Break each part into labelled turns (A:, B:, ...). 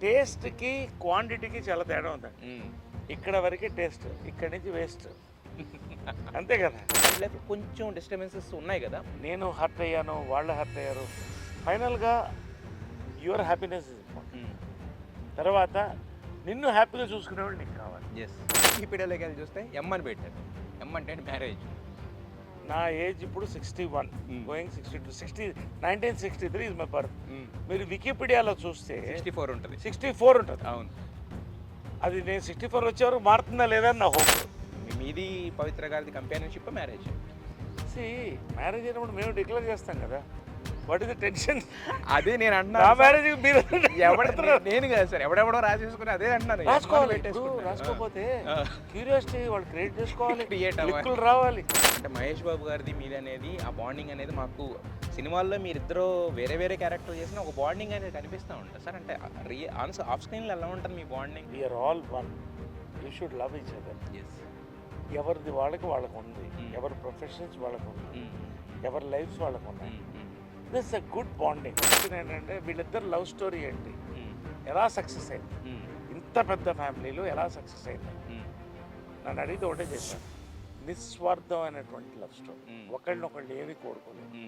A: టేస్ట్కి క్వాంటిటీకి చాలా తేడా ఉందండి. ఇక్కడ వరకే టేస్ట్, ఇక్కడి నుంచి వేస్ట్. అంతే కదా.
B: లైఫ్ కొంచెం డిస్టర్బెన్సెస్ ఉన్నాయి కదా.
A: నేను హర్ట్ అయ్యాను, వాళ్ళు హర్ట్ అయ్యారు. ఫైనల్గా యువర్ హ్యాపీనెస్ ఇస్ ఇంపార్టెంట్. తర్వాత నిన్ను హ్యాపీగా చూసుకునేవాళ్ళు నీకు కావాలి.
B: ఎస్. వికీపీడియాలోకి వెళ్ళి చూస్తే ఎమ్ అని పెట్టారు. ఎమ్ అంటే మ్యారేజ్.
A: నా ఏజ్ ఇప్పుడు 61, గోయింగ్ 62. 1963 is my birth. మీరు వికీపీడియాలో చూస్తే
B: 64 ఉంటుంది.
A: 64 ఉంటుంది.
B: అవును.
A: అది నేను 64 వచ్చేవరకు మారుతుందా లేదా అని నా హోప్.
B: మీది పవిత్ర గారిది కంపానియన్షిప్ మ్యారేజ్.
A: మ్యారేజ్ అయినప్పుడు మేము డిక్లేర్ చేస్తాం కదా. What is the tension?
B: అదే నేను
A: నా
B: అంటున్నా.
A: మ్యారేజ్ మీరు
B: నేను కాదు సార్, ఎవడెవడో రాసేసుకుని అదే అంటున్నాను.
A: రాసుకోవాలి. రాసుకోకపోతే క్యూరియాసిటీ వాళ్ళు క్రియేట్ చేసుకోవాలి, క్లిక్కులు రావాలి.
B: అంటే మహేష్ బాబు గారిది మీది అనేది ఆ బాండింగ్ అనేది మాకు సినిమాల్లో మీరిద్దరూ వేరే వేరే క్యారెక్టర్ చేసిన ఒక బాండింగ్ అనేది కనిపిస్తూ ఉంటుంది సార్. అంటే ఆఫ్ స్క్రీన్లో ఎలా ఉంటుంది మీ bonding?
A: We're all one. You should love each other. ఎవరిది వాళ్ళకి ఉంది, ఎవరి ప్రొఫెషన్స్ వాళ్ళకు ఉంది, ఎవరి లైఫ్స్ వాళ్ళకు ఉన్నాయి. This a good bonding. ఏంటంటే వీళ్ళిద్దరు లవ్ స్టోరీ ఏంటి, ఎలా సక్సెస్ అయింది, ఇంత పెద్ద ఫ్యామిలీలో ఎలా సక్సెస్ అయింది. నన్ను అడిగితే ఒకటే చేశాను, నిస్వార్థం అనేటువంటి లవ్ స్టోరీ. ఒకళ్ళనొకళ్ళు ఏమి కోరుకోలేదు,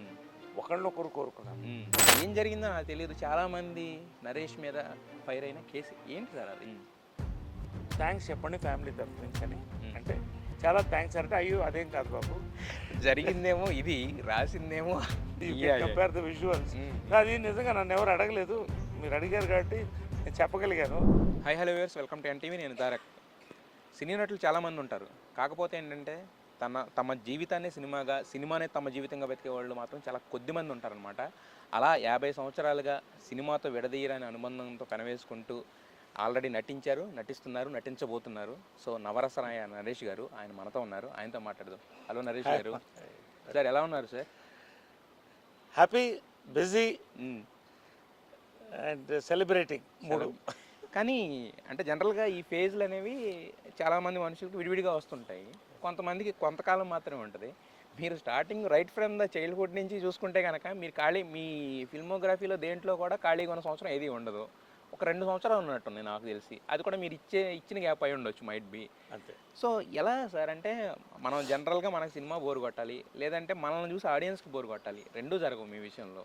A: ఒకళ్ళనొకరు కోరుకున్నాను.
B: ఏం జరిగిందో నాకు తెలియదు. చాలామంది నరేష్ మీద ఫైర్ అయిన కేసు ఏంటి సార్ అది?
A: థ్యాంక్స్ చెప్పండి ఫ్యామిలీ తరఫు నుంచి అని. అంటే చాలా థ్యాంక్స్ అంటే అయ్యో అదేం కాదు బాబు,
B: జరిగిందేమో ఇది, రాసిందేమో
A: కంపేర్ ద విజువల్స్. అది నిజంగా నన్ను ఎవరు అడగలేదు, మీరు అడిగారు కాబట్టి నేను చెప్పగలిగాను.
B: Hi hello viewers, welcome to NTV. నేను తారక్. సినీ నటులు చాలామంది ఉంటారు. కాకపోతే ఏంటంటే తమ జీవితాన్ని సినిమానే తమ జీవితంగా బతికే వాళ్ళు మాత్రం చాలా కొద్ది మంది ఉంటారనమాట. అలా 50 సంవత్సరాలుగా సినిమాతో విడదీయరాని అనుబంధంతో కనవేసుకుంటూ ఆల్రెడీ నటిస్తున్నారు, నటించబోతున్నారు. సో నవరసనాయ నరేష్ గారు, ఆయన మనతో ఉన్నారు. ఆయనతో మాట్లాడదాం. హలో నరేష్ గారు. సార్ ఎలా ఉన్నారు sir?
A: Happy, busy and celebrating మూడు.
B: కానీ అంటే జనరల్గా ఈ ఫేజ్లు అనేవి చాలామంది మనుషులకు విడివిడిగా వస్తుంటాయి. కొంతమందికి కొంతకాలం మాత్రమే ఉంటుంది. మీరు starting right from the childhood నుంచి చూసుకుంటే కనుక మీరు మీ ఫిల్మోగ్రఫీలో దేంట్లో కూడా ఖాళీగా ఉన్న సంవత్సరం ఏది ఉండదు. ఒక 2 సంవత్సరాలు ఉన్నట్టుంది నాకు తెలిసి. అది కూడా మీరు ఇచ్చిన గ్యాప్ అయి ఉండొచ్చు, మైట్ బి.
A: అంతే.
B: సో ఎలా సార్ అంటే మనం జనరల్గా మనకు సినిమా బోర్ కొట్టాలి, లేదంటే మనల్ని చూసి ఆడియన్స్కి బోర్ కొట్టాలి, రెండూ జరగవు మీ విషయంలో.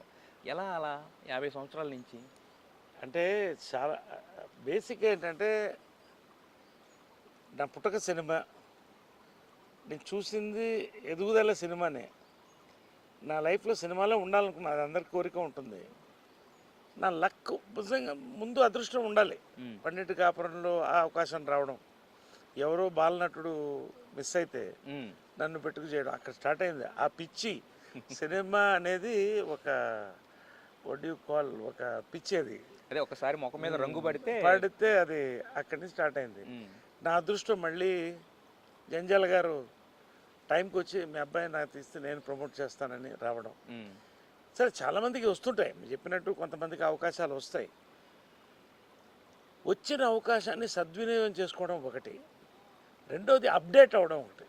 B: ఎలా అలా 50 సంవత్సరాల నుంచి?
A: అంటే చాలా బేసిక్ ఏంటంటే నా పుట్టక సినిమా, నేను చూసింది ఎదుగుదల సినిమానే. నా లైఫ్లో సినిమాలో ఉండాలనుకున్నా, అది అందరి కోరిక ఉంటుంది. నా లక్ నిజంగా ముందు అదృష్టం ఉండాలి. పండిట్ కాపురంలో ఆ అవకాశం రావడం, ఎవరో బాలనటుడు మిస్ అయితే నన్ను పెట్టుకు చేయడం, అక్కడ స్టార్ట్ అయింది ఆ పిచ్చి. సినిమా అనేది ఒక ఒక పిచ్చి. అది
B: అదే ఒకసారి ముఖం మీద రంగు పడితే
A: అది అక్కడి నుంచి స్టార్ట్ అయింది. నా అదృష్టం మళ్ళీ జంజాల గారు టైంకి వచ్చి మీ అబ్బాయి నాకు తీస్తే నేను ప్రమోట్ చేస్తానని రావడం. సరే చాలామందికి వస్తుంటాయి, మీరు చెప్పినట్టు కొంతమందికి అవకాశాలు వస్తాయి. వచ్చిన అవకాశాన్ని సద్వినియోగం చేసుకోవడం ఒకటి, రెండోది అప్డేట్ అవ్వడం ఒకటి.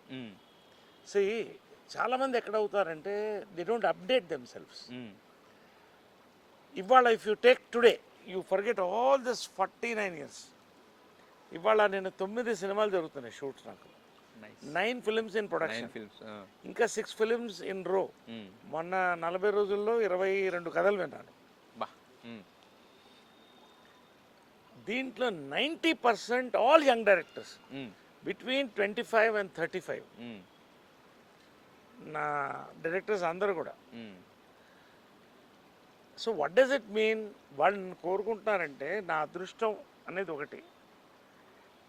A: చాలామంది ఎక్కడ అవుతారంటే they don't update themselves. ఇవాళ if you take today you forget all this 49 years. ఇవాళ నేను 9 సినిమాలు జరుగుతున్నాయి షూట్స్, నాకు 9 ఫిల్మ్స్ ఇన్ ప్రొడక్షన్, ఇంకా 6 ఫిల్మ్స్ ఇన్ రో. మొన్న 40 రోజుల్లో 22 కథలు విన్నాను. దీంట్లో 90% all young directors between 25 and 35. నా డైరెక్టర్స్ అందరూ కూడా. So what does it mean? వాళ్ళని కోరుకుంటున్నారంటే నా అదృష్టం అనేది ఒకటి,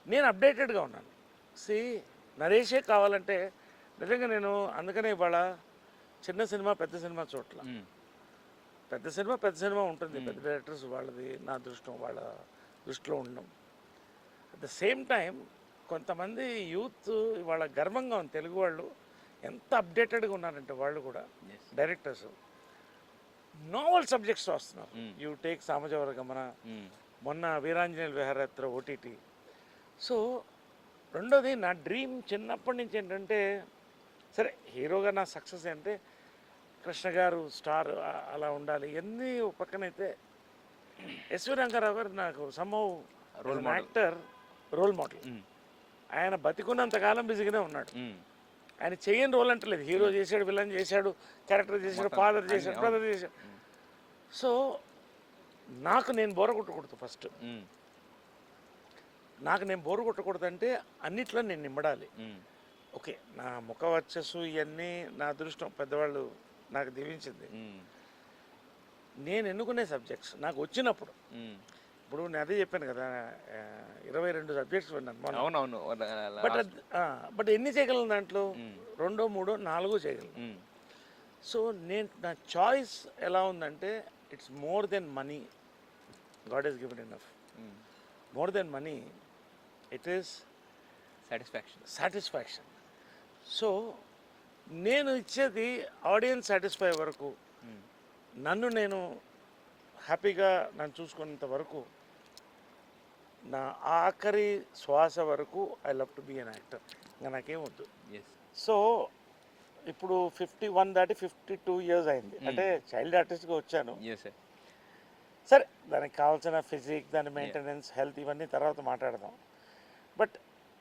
A: నేను అప్డేటెడ్గా ఉన్నాను. నరేషే కావాలంటే నిజంగా నేను అందుకనే ఇవాళ చిన్న సినిమా పెద్ద సినిమా చోట్ల, పెద్ద సినిమా ఉంటుంది, పెద్ద డైరెక్టర్స్ వాళ్ళది నా అదృష్టం వాళ్ళ దృష్టిలో ఉండడం. అట్ ద సేమ్ టైం కొంతమంది యూత్ ఇవాళ గర్వంగా ఉంది, తెలుగు వాళ్ళు ఎంత అప్డేటెడ్గా ఉన్నారంటే వాళ్ళు కూడా డైరెక్టర్స్. నోవల్ సబ్జెక్ట్స్ వస్తున్నారు. యూ టేక్ సామజవర గమన, మొన్న వీరాంజనేయుల విహారయాత్ర ఓటీటీ. సో రెండోది నా డ్రీమ్ చిన్నప్పటి నుంచి ఏంటంటే, సరే హీరోగా నా సక్సెస్ అంటే కృష్ణ గారు స్టార్ అలా ఉండాలి, ఎన్ని పక్కనైతే ఎస్వి రంగారావు గారు నాకు సంభవ్
B: Role model.
A: Actor role model.
B: Hmm.
A: ఆయన బతికున్నంతకాలం బిజీగానే ఉన్నాడు.
B: మ్మ్.
A: ఆయన చేయని రోల్ అంటలేదు. హీరో చేశాడు, విలన్ చేశాడు, క్యారెక్టర్ చేశాడు,
B: మొత్తం
A: ఫాదర్
B: అన్ని,
A: చేశాడు,
B: అవును.
A: బ్రదర్ చేశాడు. సో నాకు నేను బోర కొట్టకూడదు. ఫస్ట్
B: మ్మ్.
A: నాకు నేను బోరు కొట్టకూడదంటే అన్నిట్లో నేను నిమ్మడాలి.
B: మ్మ్.
A: ఓకే, నా ముఖ వచ్చస్సు ఇవన్నీ నా అదృష్టం, పెద్దవాళ్ళు నాకు దీవించింది.
B: మ్మ్.
A: నేను ఎన్నుకునే సబ్జెక్ట్స్ నాకు వచ్చినప్పుడు,
B: మ్మ్.
A: ఇప్పుడు నేను అదే చెప్పాను కదా, 22 సబ్జెక్ట్స్ విన్నాను మొన్న.
B: అవునవును.
A: బట్ ఎన్ని చేయగలను దాంట్లో?
B: మ్మ్.
A: 2, 3, 4 చేయగలను.
B: మ్మ్.
A: సో నేను నా చాయిస్ ఎలా ఉందంటే it's more than money. God is given enough.
B: Hmm.
A: More than money it is
B: satisfaction.
A: Satisfaction. So నేను ఇచ్చేది ఆడియన్స్ సాటిస్ఫై వరకు,
B: మ్మ్.
A: నన్ను నేను హ్యాపీగా నన్ను చూసుకున్నంత వరకు, నా ఆఖరి శ్వాస వరకు I love to be an actor. ఇంకా నాకేం వద్దు.
B: ఎస్.
A: సో ఇప్పుడు 51 దాటి 52 ఇయర్స్ అయింది. అంటే చైల్డ్ ఆర్టిస్ట్గా వచ్చాను.
B: Yes sir.
A: సరే, దానికి కావాల్సిన ఫిజిక్, దాని మెయింటెనెన్స్, హెల్త్ ఇవన్నీ తర్వాత మాట్లాడదాం. బట్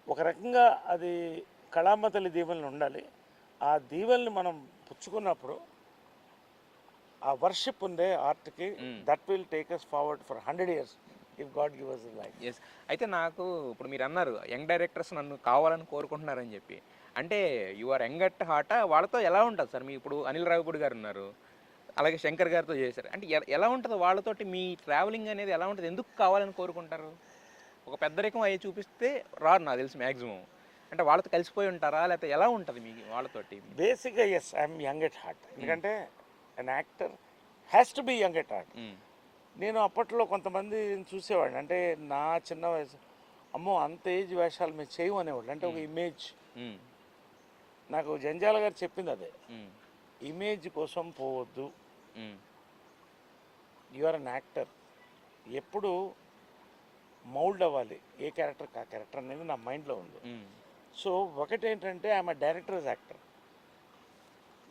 A: ఒక రకంగా అది కళామ తల్లి దీవెనలు ఉండాలి. ఆ దీవెనలు మనం పుచ్చుకున్నప్పుడు ఆ వర్షిప్ ఉందే ఆర్ట్కి, that will take us forward for 100 years if God give us life.
B: Yes. అయితే నాకు ఇప్పుడు మీరు అన్నారు యంగ్ డైరెక్టర్స్ నన్ను కావాలని కోరుకుంటున్నారని చెప్పి. అంటే you are young at heart. వాళ్ళతో ఎలా ఉంటుంది సార్? మీ ఇప్పుడు అనిల్ రావిపూడి గారు ఉన్నారు, అలాగే శంకర్ గారితో చేశారు. అంటే ఎలా ఉంటుంది వాళ్ళతోటి మీ ట్రావెలింగ్ అనేది ఎలా ఉంటుంది? ఎందుకు కావాలని కోరుకుంటారు? ఒక పెద్దరికం అయ్యి చూపిస్తే రారు నాకు తెలిసి మ్యాక్సిమం. అంటే వాళ్ళతో కలిసిపోయి ఉంటారా, లేకపోతే ఎలా ఉంటుంది మీ వాళ్ళతోటి?
A: బేసిక్గా yes, I'm young at heart. ఎందుకంటే an actor has to be young at heart. నేను అప్పట్లో కొంతమంది చూసేవాడిని, అంటే నా చిన్న వయసు, అమ్మో అంత ఏజ్ వేషాలు మేము చేయము అనేవాళ్ళు. అంటే ఒక ఇమేజ్. నాకు జంజాల గారు చెప్పింది అదే, ఇమేజ్ కోసం పోవద్దు, యు ఆర్ అన్ యాక్టర్. ఎప్పుడు మౌల్డ్ అవ్వాలి, ఏ క్యారెక్టర్ ఆ క్యారెక్టర్ అనేది నా మైండ్లో ఉంది. సో ఒకటి ఏంటంటే ఐఎమ్ అ డైరెక్టర్స్ యాక్టర్.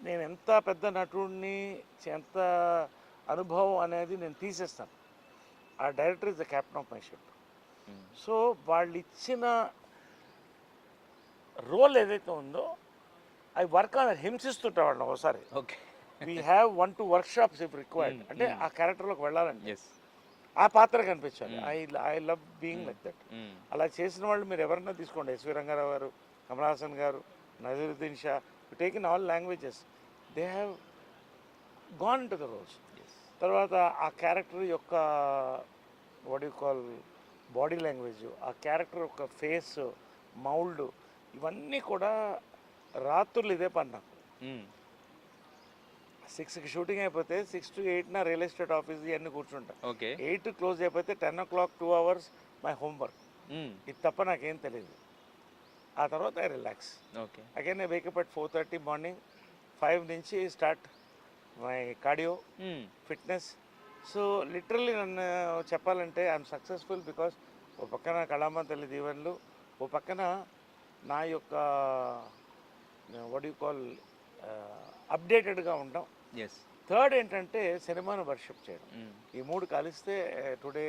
A: నేను ఎంత పెద్ద నటుడిని, ఎంత అనుభవం అనేది నేను తీసేస్తాను. ఆ director is the captain of my ship. So వాళ్ళు ఇచ్చిన రోల్ ఏదైతే ఉందో అవి వర్క్ ఆన్ హింసిస్తుంటా వాళ్ళని ఒకసారి.
B: Okay.
A: We have 1-2 workshops if required. అంటే ఆ క్యారెక్టర్లోకి వెళ్ళాలంటే
B: ఎస్.
A: ఆ పాత్ర కనిపించాలి. I love being like that. అలా చేసిన వాళ్ళు మీరు ఎవరన్నా తీసుకోండి, ఎస్వి రంగారావు గారు, కమల్ హాసన్ గారు, Naseeruddin Shah, take in all languages, they have gone in to the roles. తర్వాత ఆ క్యారెక్టర్ యొక్క what you call body language, ఆ క్యారెక్టర్ యొక్క ఫేస్ మౌల్డ్, ఇవన్నీ కూడా రాత్రులు ఇదే పని నాకు. 6కి షూటింగ్ అయిపోతే 6 to 8 నా రియల్ ఎస్టేట్ ఆఫీస్ ఇవన్నీ కూర్చుంటా.
B: ఓకే.
A: 8 క్లోజ్ అయిపోతే 10 o'clock 2 hours మై హోంవర్క్. ఇది తప్ప నాకేం తెలియదు. ఆ తర్వాత I relax.
B: Okay.
A: Again I wake up at 4:30 morning. 5 నుంచి start my cardio fitness. So literally నన్ను చెప్పాలంటే ఐఎమ్ సక్సెస్ఫుల్ బికాస్ ఓ పక్కన కళామ తల్లి దీవెనలు, ఓ పక్కన నా యొక్క వాట్ యు కాల్ అప్డేటెడ్గా ఉండడం.
B: ఎస్.
A: థర్డ్ ఏంటంటే సినిమాను వర్షిప్ చేయడం. ఈ 3 కలిస్తే today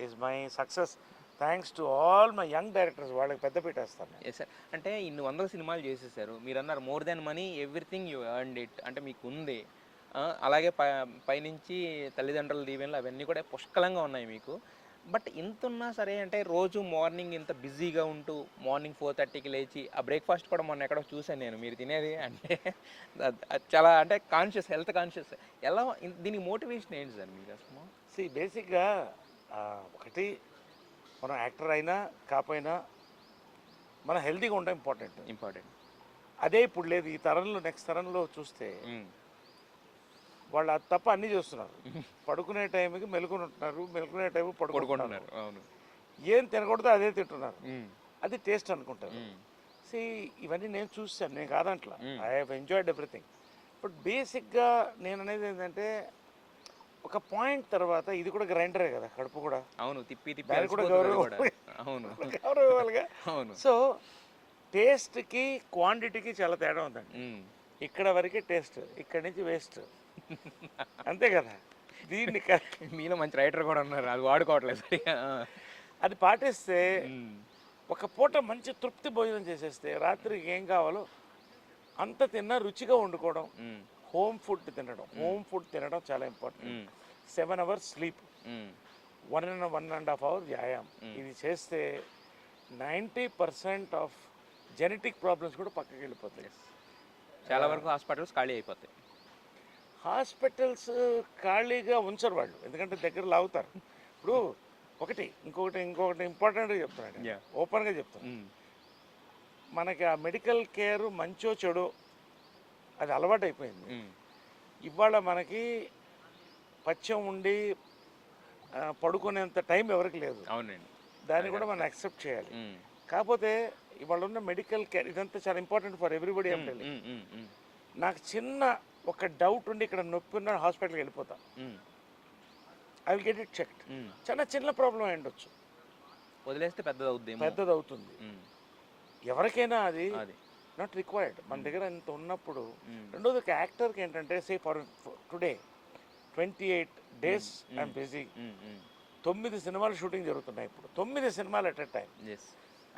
A: is my success. Thanks to all my young directors. వాళ్ళకి పెద్ద పెట్టేస్తాను.
B: Yes sir. అంటే ఇన్ని 100 సినిమాలు చేసేసారు. మీరు అన్నారు more than money everything you earned it. అంటే మీకు ఉంది. అలాగే పైనుంచి తల్లిదండ్రుల దీవెనలు అవన్నీ కూడా పుష్కలంగా ఉన్నాయి మీకు. బట్ ఇంత ఉన్నా సరే, అంటే రోజు మార్నింగ్ ఇంత బిజీగా ఉంటూ మార్నింగ్ 4:30కి లేచి ఆ బ్రేక్ఫాస్ట్ కూడా మొన్న ఎక్కడో చూశాను నేను మీరు తినేది. అంటే అది చాలా అంటే కాన్షియస్, హెల్త్ కాన్షియస్. ఎలా దీనికి మోటివేషన్ ఏంటి సార్ మీకు అసలు?
A: సి బేసిక్గా ఒకటి, మనం యాక్టర్ అయినా కాకపోయినా మనం హెల్తీగా ఉండడం ఇంపార్టెంట్. అదే ఇప్పుడు లేదు. ఈ తరంలో, నెక్స్ట్ తరంలో చూస్తే వాళ్ళు అది తప్ప అన్నీ చేస్తున్నారు. పడుకునే టైంకి మెలుకుని ఉంటున్నారు, మెలుకునే టైం పడుకుంటున్నారు.
B: అవును.
A: ఏం తినకూడదో అదే తింటున్నారు. అది టేస్ట్ అనుకుంటారు. సి ఇవన్నీ నేను చూసాను, నేను కాదంట్లా. I have enjoyed everything. But బేసిక్గా నేను అనేది ఏంటంటే ఒక పాయింట్ తర్వాత ఇది కూడా గ్రైండరే కదా, కడుపు కూడా.
B: అవును. తిప్పి
A: దానికి కూడా గౌరవం ఇవ్వాలిగా.
B: అవును.
A: సో టేస్ట్కి క్వాంటిటీకి చాలా తేడా ఉందండి. ఇక్కడ వరకే టేస్ట్, ఇక్కడి నుంచి వేస్ట్. అంతే కదా. దీన్ని
B: మీలో మంచి రైటర్ కూడా ఉన్నారు, అది వాడుకోవట్లేదు సరిగా.
A: అది పాటిస్తే ఒక పూట మంచి తృప్తి భోజనం చేసేస్తే రాత్రికి ఏం కావాలో అంత తిన్నా రుచిగా వండుకోవడం, హోమ్ ఫుడ్ తినడం. హోమ్ ఫుడ్ తినడం చాలా ఇంపార్టెంట్. 7 hours స్లీప్, 1.5 hours వ్యాయామం. ఇది చేస్తే 90% ఆఫ్ జెనెటిక్ ప్రాబ్లమ్స్ కూడా పక్కకి వెళ్ళిపోతాయి.
B: చాలా వరకు హాస్పిటల్స్ ఖాళీ అయిపోతాయి.
A: హాస్పిటల్స్ ఖాళీగా ఉంచరు వాళ్ళు, ఎందుకంటే దగ్గర లాగుతారు. ఇప్పుడు ఇంకొకటి ఇంపార్టెంట్గా చెప్తున్నాడు, ఓపెన్గా చెప్తాను. మనకి ఆ మెడికల్ కేర్ మంచో చెడో అది అలవాటు అయిపోయింది. ఇవాళ మనకి పచ్చం ఉండి పడుకునేంత టైం ఎవరికి లేదు.
B: అవునండి,
A: దాన్ని కూడా మనం యాక్సెప్ట్ చేయాలి. కాకపోతే ఇవాళ ఉన్న మెడికల్ కేర్ ఇదంతా చాలా ఇంపార్టెంట్ ఫర్ ఎవ్రీబడి. అంటే నాకు చిన్న ఒక డౌట్ ఉండి ఇక్కడ నొప్పి ఉన్న హాస్పిటల్కి వెళ్ళిపోతా, I will get it checked. చిన్న ప్రాబ్లం అయి ఉండొచ్చు,
B: వదిలేస్తే
A: పెద్దదవుతుంది. ఎవరికైనా అది నాట్ రిక్వైర్డ్. మన దగ్గర ఇంత ఉన్నప్పుడు. రెండోది ఒక యాక్టర్కి ఏంటంటే say for today 28 days I'm busy. 9 సినిమాలు షూటింగ్ జరుగుతున్నాయి ఇప్పుడు, 9 సినిమాలు at a time.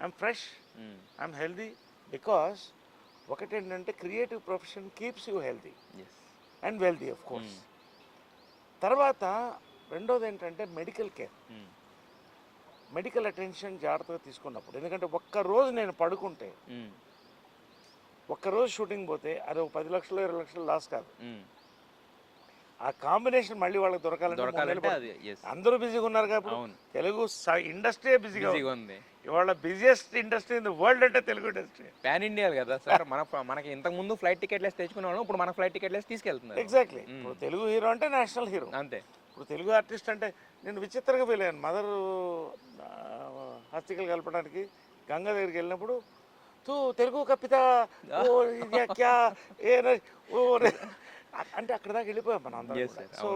A: I'm fresh, I'm healthy. Because ఒకటేంటంటే creative profession keeps you healthy and wealthy of course. తర్వాత రెండోది ఏంటంటే మెడికల్ కేర్, మెడికల్ అటెన్షన్ జాగ్రత్తగా తీసుకున్నప్పుడు. ఎందుకంటే ఒక్కరోజు నేను పడుకుంటే, ఒక్కరోజు షూటింగ్ పోతే అది ఒక 10 లక్షలు 20 లక్షలు లాస్ కాదు. ఆ కాంబినేషన్ మళ్ళీ వాళ్ళకి దొరకాలంటే అందరూ బిజీగా ఉన్నారు కాబట్టి తెలుగు ఇండస్ట్రీ బిజీగా ఉంది. ఇవాళ busiest industry in the world అంటే తెలుగు ఇండస్ట్రీ.
B: పాన్ ఇండియా కదా సార్. మనకి ఇంతకు ముందు ఫ్లైట్ టికెట్లేసి తెచ్చుకునే వాళ్ళం, ఇప్పుడు మన ఫ్లైట్ టికెట్లేసి తీసుకెళ్తున్నారు.
A: ఎగ్జాక్ట్లీ. ఇప్పుడు తెలుగు హీరో అంటే నేషనల్ హీరో
B: అంతే.
A: ఇప్పుడు తెలుగు ఆర్టిస్ట్ అంటే నేను విచిత్రంగా ఫీల్ అయ్యాను. మదర్ హస్తికలు కలపడానికి గంగ దగ్గరికి వెళ్ళినప్పుడు తూ తెలుగు కప్పితా క్యా అంటే అక్కడ దాకా వెళ్ళిపోయాం మనం అందరం. సో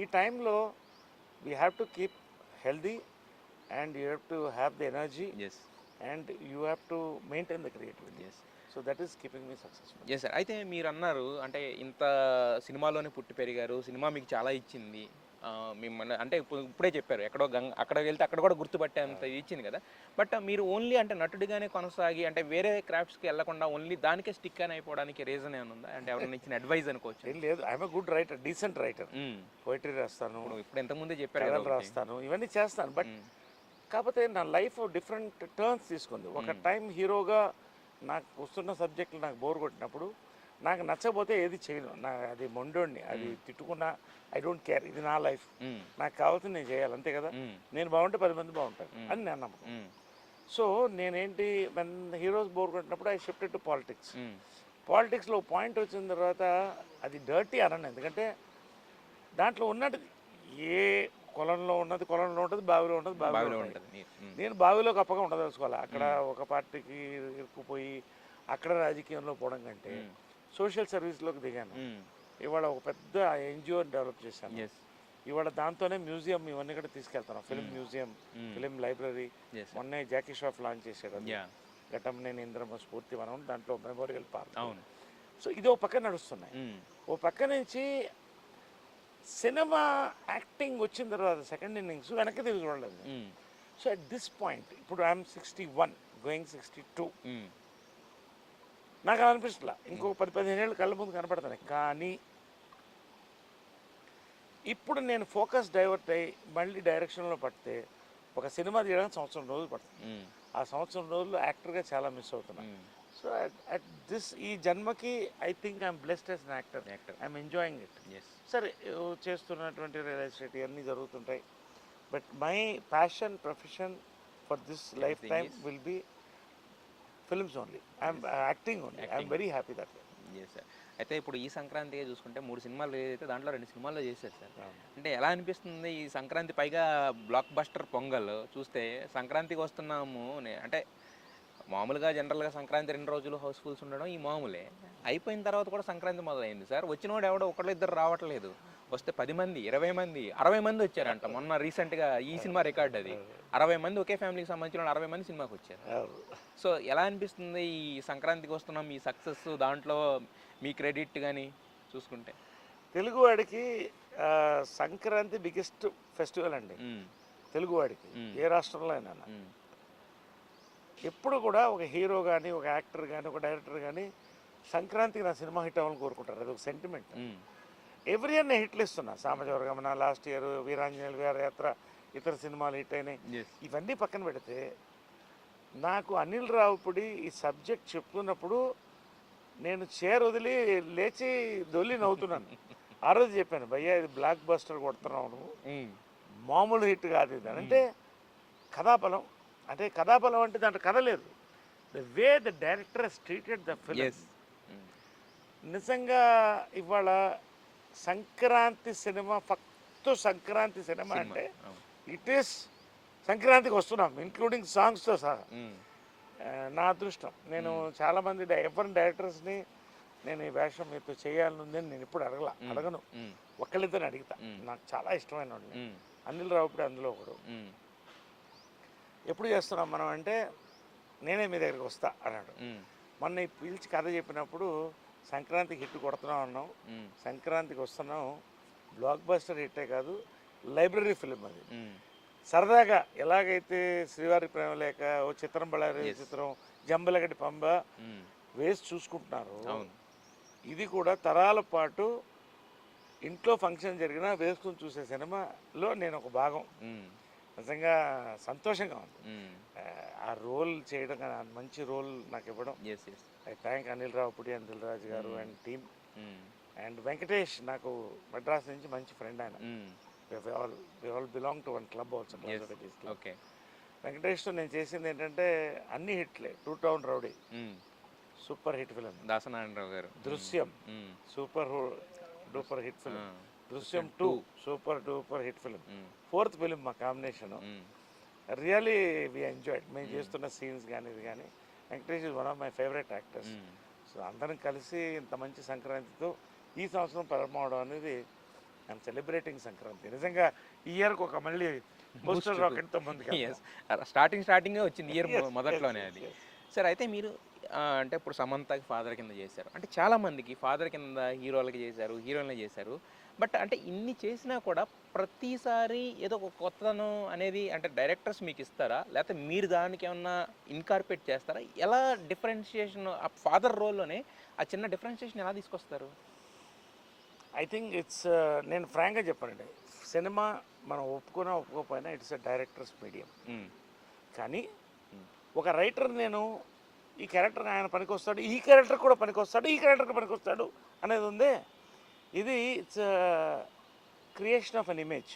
A: ఈ టైంలో we have to keep healthy and you have to have the energy and you have to maintain the creativity. So that is keeping me successful.
B: Yes sir. అయితే మీరు అన్నారు అంటే ఇంత సినిమాలోనే పుట్టి పెరిగారు, సినిమా మీకు చాలా ఇచ్చింది. మిమ్మల్ని అంటే ఇప్పుడే చెప్పారు ఎక్కడో అక్కడ వెళ్తే అక్కడ కూడా గుర్తుపట్టేంత ఇచ్చింది కదా. బట్ మీరు ఓన్లీ అంటే నటుడిగానే కొనసాగి అంటే వేరే క్రాఫ్ట్స్కి వెళ్లకుండా ఓన్లీ దానికే స్టిక్ అని అయిపోవడానికి రీజన్ ఏమైనా ఉందా? అంటే ఎవరైనా ఇచ్చిన అడ్వైజ్ అనుకోవచ్చు.
A: ఏం లేదు, I'm a good writer, decent writer. Poetry రాస్తాను,
B: ఇప్పుడు ఎంతకుముందే చెప్పారు
A: రాస్తాను, ఇవన్నీ చేస్తాను. బట్ కాకపోతే నా లైఫ్ డిఫరెంట్ టర్న్స్ తీసుకుంది. ఒక టైం హీరోగా నాకు వస్తున్న సబ్జెక్టులు నాకు బోర్ కొట్టినప్పుడు నాకు నచ్చకపోతే ఏది చేయను. అది మొండోడిని, అది తిట్టుకున్నా ఐ డోంట్ కేర్. ఇది నా లైఫ్, నాకు కావాల్సింది నేను చేయాలి, అంతే కదా. నేను బాగుంటే 10 మంది బాగుంటారు అని నేను నమ్మకం. సో నేనేంటి, హీరోస్ బోర్ కొట్టినప్పుడు ఐ షిఫ్టెడ్ టు పాలిటిక్స్. పాలిటిక్స్లో పాయింట్ వచ్చిన తర్వాత అది డర్టీ అనను, ఎందుకంటే దాంట్లో ఉన్నది ఏ కులంలో ఉన్నది కులంలో ఉంటుంది, బావిలో ఉంటుంది బావిలో ఉంటుంది. నేను బావిలో గొప్పగా ఉండదలుచుకోవాలి. అక్కడ ఒక పార్టీకి ఇరుక్కుపోయి అక్కడ రాజకీయంలో పోవడం కంటే సోషల్ సర్వీస్లోకి దిగాను. ఇవాళ ఒక పెద్ద ఎన్జిఓ డెవలప్ చేశాను. ఇవాళ దాంతోనే మ్యూజియం ఇవన్నీ కూడా తీసుకెళ్తాను. Film museum, film library. మొన్నే జాకీ షాఫ్ లాంచ్ చేశాడు, ఘటం నేను ఇంద్రమ స్ఫూర్తి వనం, దాంట్లో మెమోరియల్ పార్క్. సో ఇది ఓ పక్క నడుస్తున్నాయి. ఓ పక్క నుంచి సినిమా యాక్టింగ్ వచ్చిన తర్వాత సెకండ్ ఇన్నింగ్స్ వెనక్కి తిరిగి చూడలేదు. సో అట్ దిస్ పాయింట్ ఇప్పుడు ఐఎమ్ 61 గోయింగ్ 62. నాకు అనిపిస్తుందా ఇంకో 10-15 ఏళ్ళు కళ్ళ ముందు కనపడుతున్నాయి. కానీ ఇప్పుడు నేను ఫోకస్ డైవర్ట్ అయ్యి మళ్ళీ డైరెక్షన్లో పడితే ఒక సినిమా తీయడానికి 1 సంవత్సరం రోజులు పడుతుంది. ఆ 1 సంవత్సరం రోజులు యాక్టర్గా చాలా మిస్ అవుతున్నాను. సో అట్ దిస్ ఈ జన్మకి I think I'm blessed as an actor. I'm enjoying it. సరే చేస్తున్నటువంటి రియల్ ఎస్టేట్ ఇవన్నీ జరుగుతుంటాయి. But my passion profession for this life time will be films only. I'm acting only. I'm very happy that way.
B: Sir. అయితే ఇప్పుడు ఈ సంక్రాంతిగా చూసుకుంటే 3 సినిమాలు ఏదైతే దాంట్లో 2 సినిమాల్లో చేశారు సార్. అంటే ఎలా అనిపిస్తుంది ఈ సంక్రాంతి, పైగా బ్లాక్ బస్టర్ పొంగల్ చూస్తే సంక్రాంతికి వస్తున్నాము అంటే మామూలుగా జనరల్గా సంక్రాంతి 2 రోజులు హౌస్ఫుల్స్ ఉండడం ఈ మామూలే. అయిపోయిన తర్వాత కూడా సంక్రాంతి మొదలైంది సార్. వచ్చినోడు ఎవడో ఒకళ్ళు ఇద్దరు రావట్లేదు, వస్తే 10 మంది 20 మంది 60 మంది వచ్చారంట. మొన్న రీసెంట్గా ఈ సినిమా రికార్డ్ అది. 60 మంది ఒకే ఫ్యామిలీకి సంబంధించిన 60 మంది సినిమాకి వచ్చారు. సో ఎలా అనిపిస్తుంది ఈ సంక్రాంతికి వస్తున్నాం, ఈ సక్సెస్ దాంట్లో మీ క్రెడిట్ కానీ చూసుకుంటే?
A: తెలుగువాడికి సంక్రాంతి బిగ్గెస్ట్ ఫెస్టివల్ అండి తెలుగువాడికి, ఏ రాష్ట్రంలో అయినా. ఎప్పుడు కూడా ఒక హీరో కానీ, ఒక యాక్టర్ కానీ, ఒక డైరెక్టర్ కానీ సంక్రాంతికి నా సినిమా హిట్ అవ్వాలని కోరుకుంటారు. అది ఒక సెంటిమెంట్. ఎవ్రీ ఇయర్ నేను హిట్లు ఇస్తున్నా. సామజవర్గమన లాస్ట్ ఇయర్, వీరాంజనేయుల విహారయాత్ర, ఇతర సినిమాలు హిట్ అయినాయి. ఇవన్నీ పక్కన పెడితే నాకు అనిల్ రావుపూడి ఈ సబ్జెక్ట్ చెప్తున్నప్పుడు నేను చైర్ వదిలి లేచి దొల్లి నవ్వుతున్నాను. ఆ రోజు చెప్పాను, భయ్యా ఇది బ్లాక్ బస్టర్ కొడుతున్నావు నువ్వు, మామూలు హిట్ కాదు ఇది అంటే. కథాబలం అంటే, కథాబలం అంటే దాంట్లో కథ లేదు. The way the director has treated the film. నిజంగా ఇవాళ Sankranti cinema, first Sankranti cinema అంటే ఇట్ ఈస్ సంక్రాంతికి వస్తున్నాం, ఇంక్లూడింగ్ సాంగ్స్తో సహా. నా అదృష్టం. నేను చాలామంది ఎవరి డైరెక్టర్స్ని నేను ఈ వేషం మీతో చేయాలని ఉందని నేను ఇప్పుడు అడగను. ఒక్కళ్ళిద్దరిని అడుగుతా. నాకు చాలా ఇష్టమైన వాడిని అనిల్ రావుపూడి అందులో ఒకడు. ఎప్పుడు చేస్తున్నాం మనం అంటే, నేనే మీ దగ్గరికి వస్తా అన్నాడు. మొన్న పిలిచి కథ చెప్పినప్పుడు సంక్రాంతికి హిట్ కొడుతున్నాం అన్నాం, సంక్రాంతికి వస్తున్నాం, బ్లాక్ బస్టర్ హిట్టే కాదు, లైబ్రరీ ఫిలిం అది. సరదాగా ఎలాగైతే శ్రీవారి ప్రేమలేఖ, ఓ చిత్రం బళ్ళారి చిత్రం, జంబలగడ్డి పంబ వేసి చూసుకుంటున్నారు, ఇది కూడా తరాల పాటు ఇంట్లో ఫంక్షన్ జరిగినా వేసుకుని చూసే సినిమాలో నేను ఒక భాగం. నిజంగా సంతోషంగా ఉంది ఆ రోల్ చేయడం, మంచి రోల్ నాకు ఇవ్వడం. I thank Anil Ravipudi and Dil Raju garu and team. And Venkatesh నాకు మద్రాస్ నుంచి మంచి ఫ్రెండ్ ఆయన. we all belong to one club also.
B: Okay.
A: వెంకటేష్తో నేను చేసింది ఏంటంటే అన్ని హిట్లే. Two town rowdy super hit film,
B: Dasari Narayana Rao garu.
A: Drishyam super duper hit film, Drishyam 2 super duper hit film, 4th film మా కాంబినేషను. Really we enjoyed. మేము చేస్తున్న సీన్స్ కానీ ఇది కానీ. Venkatesh is one of my favourite actors. So అందరం కలిసి ఇంత మంచి సంక్రాంతితో ఈ సంవత్సరం ప్రారంభం అనేది ఐఎమ్ సెలబ్రేటింగ్ సంక్రాంతి. నిజంగా ఈ ఇయర్కి ఒక మళ్ళీ బూస్టర్ రాకెట్తో ముందుకు
B: స్టార్టింగ్ వచ్చింది ఇయర్ మొదట్లోనే అది. సార్ అయితే మీరు అంటే ఇప్పుడు సమంతకి ఫాదర్ కింద చేశారు, అంటే చాలామందికి ఫాదర్ కింద హీరోలకి చేశారు, హీరోయిన్లు చేశారు. బట్ అంటే ఇన్ని చేసినా కూడా ప్రతిసారి ఏదో ఒక కొత్తదనం అనేది అంటే డైరెక్టర్స్ మీకు ఇస్తారా, లేకపోతే మీరు దానికి ఏమన్నా ఇన్కార్పొరేట్ చేస్తారా? ఎలా డిఫరెన్షియేషన్ ఆ ఫాదర్ రోల్లోనే ఆ చిన్న డిఫరెన్షియేషన్ ఎలా తీసుకొస్తారు?
A: ఐ థింక్ ఇట్స్, నేను ఫ్రాంక్గా చెప్పానండి, సినిమా మనం ఒప్పుకున్నా ఒప్పుకోకపోయినా ఇట్స్ ఎ డైరెక్టర్స్ మీడియం. కానీ ఒక రైటర్ నేను ఈ క్యారెక్టర్ ఆయన పనికి వస్తాడు, ఈ క్యారెక్టర్ కూడా పనికి వస్తాడు, ఈ క్యారెక్టర్కి పనికి వస్తాడు అనేది ఉంది. ఇది it's creation of an image.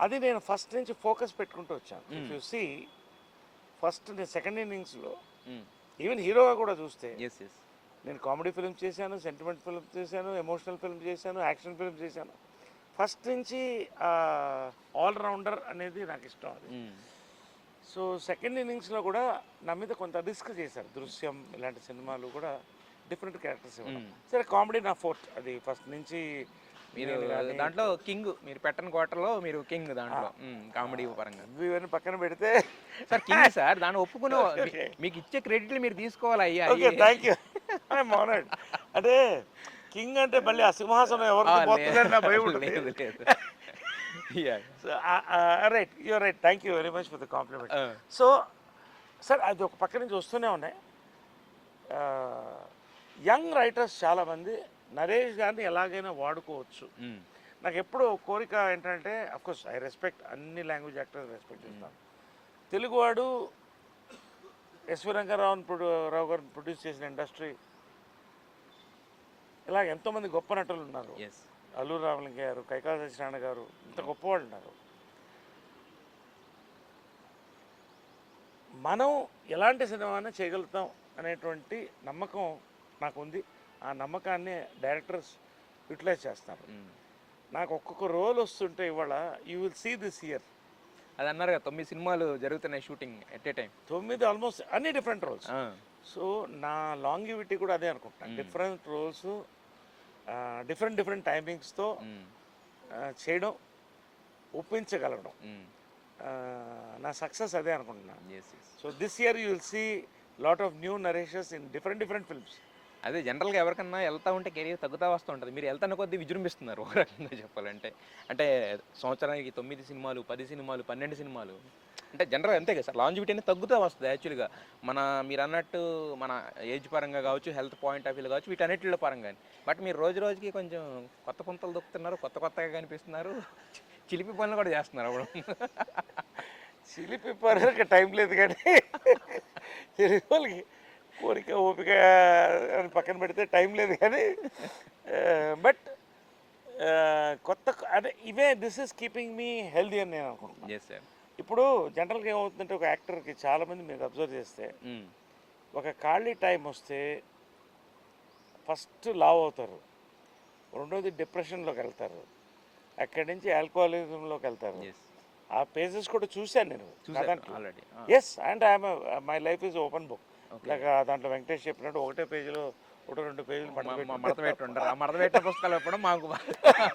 A: అది నేను ఫస్ట్ నుంచి ఫోకస్ పెట్టుకుంటూ వచ్చాను. ఇఫ్ యు సీ ఫస్ట్ నేను సెకండ్ ఇన్నింగ్స్లో ఈవెన్ హీరోగా కూడా చూస్తే నేను కామెడీ ఫిల్మ్ చేశాను, సెంటిమెంట్ ఫిల్మ్ చేశాను, ఎమోషనల్ ఫిల్మ్ చేశాను, యాక్షన్ ఫిల్మ్ చేశాను. ఫస్ట్ నుంచి ఆల్రౌండర్ అనేది నాకు ఇష్టం అది. సో సెకండ్ ఇన్నింగ్స్లో కూడా నా మీద కొంత రిస్క్ చేశారు. దృశ్యం ఇలాంటి సినిమాలు కూడా డిఫరెంట్ క్యారెక్టర్స్ ఇవ్వడం. సరే కామెడీ నా ఫోర్త్, అది ఫస్ట్ నుంచి.
B: మీరు దాంట్లో కింగ్, మీరు పెట్టని కోటలో మీరు కింగ్ దాంట్లో కామెడీ పరంగా.
A: ఇవన్నీ పక్కన పెడితే
B: సార్ కింగ్ సార్, దాన్ని ఒప్పుకునే మీకు ఇచ్చే క్రెడిట్లు మీరు తీసుకోవాలి. అయ్యా
A: థ్యాంక్ యూ, ఐఎమ్ ఆనర్డ్. అంటే కింగ్ అంటే మళ్ళీ ఆ సింహాసనం ఎవరికి పోతుందని నా భయం ఉంటుంది. Right, you're right, thank you very much for the complement. So sir అది ఒక పక్క నుంచి వస్తూనే ఉన్నాయి. యంగ్ రైటర్స్ చాలామంది నరేష్ గారిని ఎలాగైనా వాడుకోవచ్చు. నాకు ఎప్పుడు కోరిక ఏంటంటే, అఫ్కోర్స్ ఐ రెస్పెక్ట్ అన్ని లాంగ్వేజ్ యాక్టర్స్ రెస్పెక్ట్ చేస్తాను. తెలుగువాడు ఎస్వి రంగారావు గారు ప్రొడ్యూస్ చేసిన ఇండస్ట్రీ, ఇలా ఎంతోమంది గొప్ప నటులు ఉన్నారు. అల్లూరి రామలింగ గారు, కైకాల సత్యనారాయణ గారు, ఇంత గొప్పవాళ్ళు ఉన్నారు. మనం ఎలాంటి సినిమాని చేయగలుగుతాం అనేటువంటి నమ్మకం నాకు ఉంది. ఆ నమ్మకాన్ని డైరెక్టర్స్ యూటిలైజ్ చేస్తారు. నాకు ఒక్కొక్క రోల్ వస్తుంటే ఇవాళ you will see this year,
B: అది అన్నారు కదా 9 సినిమాలు జరుగుతున్నాయి shooting at a time.
A: 9 almost అన్ని డిఫరెంట్ రోల్స్. సో నా లాంగివిటీ కూడా అదే అనుకుంటున్నాను. డిఫరెంట్ రోల్స్, డిఫరెంట్ టైమింగ్స్తో చేయడం, ఒప్పించగలగడం, నా సక్సెస్ అదే అనుకుంటున్నాను. So this year you will see lot of new narrations in different films.
B: అదే జనరల్గా ఎవరికన్నా వెళ్తా ఉంటే కెరీర్ తగ్గుతా వస్తూ ఉంటుంది. మీరు వెళ్తున్న కొద్దీ విజృంభిస్తున్నారు ఒక రకంగా చెప్పాలంటే. అంటే సంవత్సరానికి 9 సినిమాలు, 10 సినిమాలు, 12 సినిమాలు. అంటే జనరల్ అంతే కదా సార్, లాంజివిటీ అనేది తగ్గుతూ వస్తుంది యాక్చువల్గా. మీరు అన్నట్టు మన ఏజ్ పరంగా కావచ్చు, హెల్త్ పాయింట్ ఆఫ్ వ్యూలో కావచ్చు, వీటన్నిటిలో పరంగా. బట్ మీరు రోజు రోజుకి కొంచెం కొత్త పుంతలు దొక్కుతున్నారు, కొత్త కొత్తగా కనిపిస్తున్నారు, చిలిపి పనులు కూడా చేస్తున్నారు అప్పుడు.
A: చిలిపి పనులకి టైం లేదు కానీ తెలుగు వాళ్ళకి కోరిక ఓపిక అని పక్కన పెడితే టైం లేదు కానీ బట్ కొత్త అదే ఇవే this is keeping me healthy అని నేను అనుకుంటున్నాను.
B: Yes sir.
A: ఇప్పుడు జనరల్గా ఏమవుతుందంటే ఒక యాక్టర్కి చాలామంది మీరు అబ్జర్వ్ చేస్తే ఒక ఖాళీ టైం వస్తే ఫస్ట్ లావ్ అవుతారు, రెండోది డిప్రెషన్లోకి వెళ్తారు, అక్కడి నుంచి ఆల్కహాలిజంలోకి వెళ్తారు. ఆ పేజెస్ కూడా చూశాను నేను
B: already.
A: Yes and I'm my life is open book. ఇలాగ దాంట్లో వెంకటేష్ చెప్పినట్టు ఒకటే పేజీలో ఒకటి 2 పేజీలు
B: మడత పెట్టుంటారు. ఆ మడత పెట్టిన పుస్తకాలు ఎప్పుడు మాకు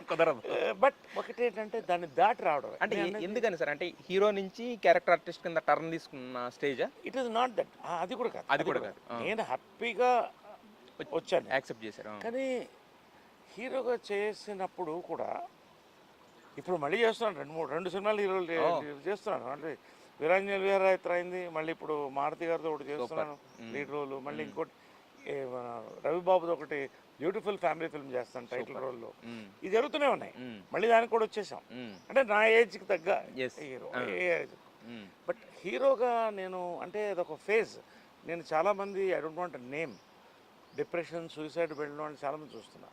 B: కుదరదు.
A: బట్ ఒకటి ఏంటంటే దాన్ని దాటి రావడం
B: అంటే ఎందుకని సార్, అంటే హీరో నుంచి క్యారెక్టర్ ఆర్టిస్ట్ కింద టర్న్ తీసుకున్న స్టేజా?
A: It is not that. అది కూడా కాదు,
B: అది కూడా కాదు.
A: నేను హ్యాపీగా వచ్చాను,
B: యాక్సెప్ట్ చేశారు.
A: కానీ హీరోగా చేసినప్పుడు కూడా ఇప్పుడు మళ్ళీ చేస్తున్నాను, రెండు సినిమాలు హీరోలు చేస్తున్నాను. అంటే వీరాంజలి విహారయాత్ర అయింది, మళ్ళీ ఇప్పుడు మారుతి గారితో ఒకటి చేస్తున్నాను లీడ్ రోల్, మళ్ళీ ఇంకోటి మన రవిబాబుతో ఒకటి బ్యూటిఫుల్ ఫ్యామిలీ ఫిల్మ్ చేస్తాను టైటిల్ రోల్లో. ఇది జరుగుతూనే ఉన్నాయి, మళ్ళీ దానికి కూడా వచ్చేసాం. అంటే నా ఏజ్కి తగ్గ హీరో. బట్ హీరోగా నేను అంటే అదొక ఫేజ్. నేను చాలామంది I don't want name depression suicide వెళ్ళడం అని చాలామంది చూస్తున్నా.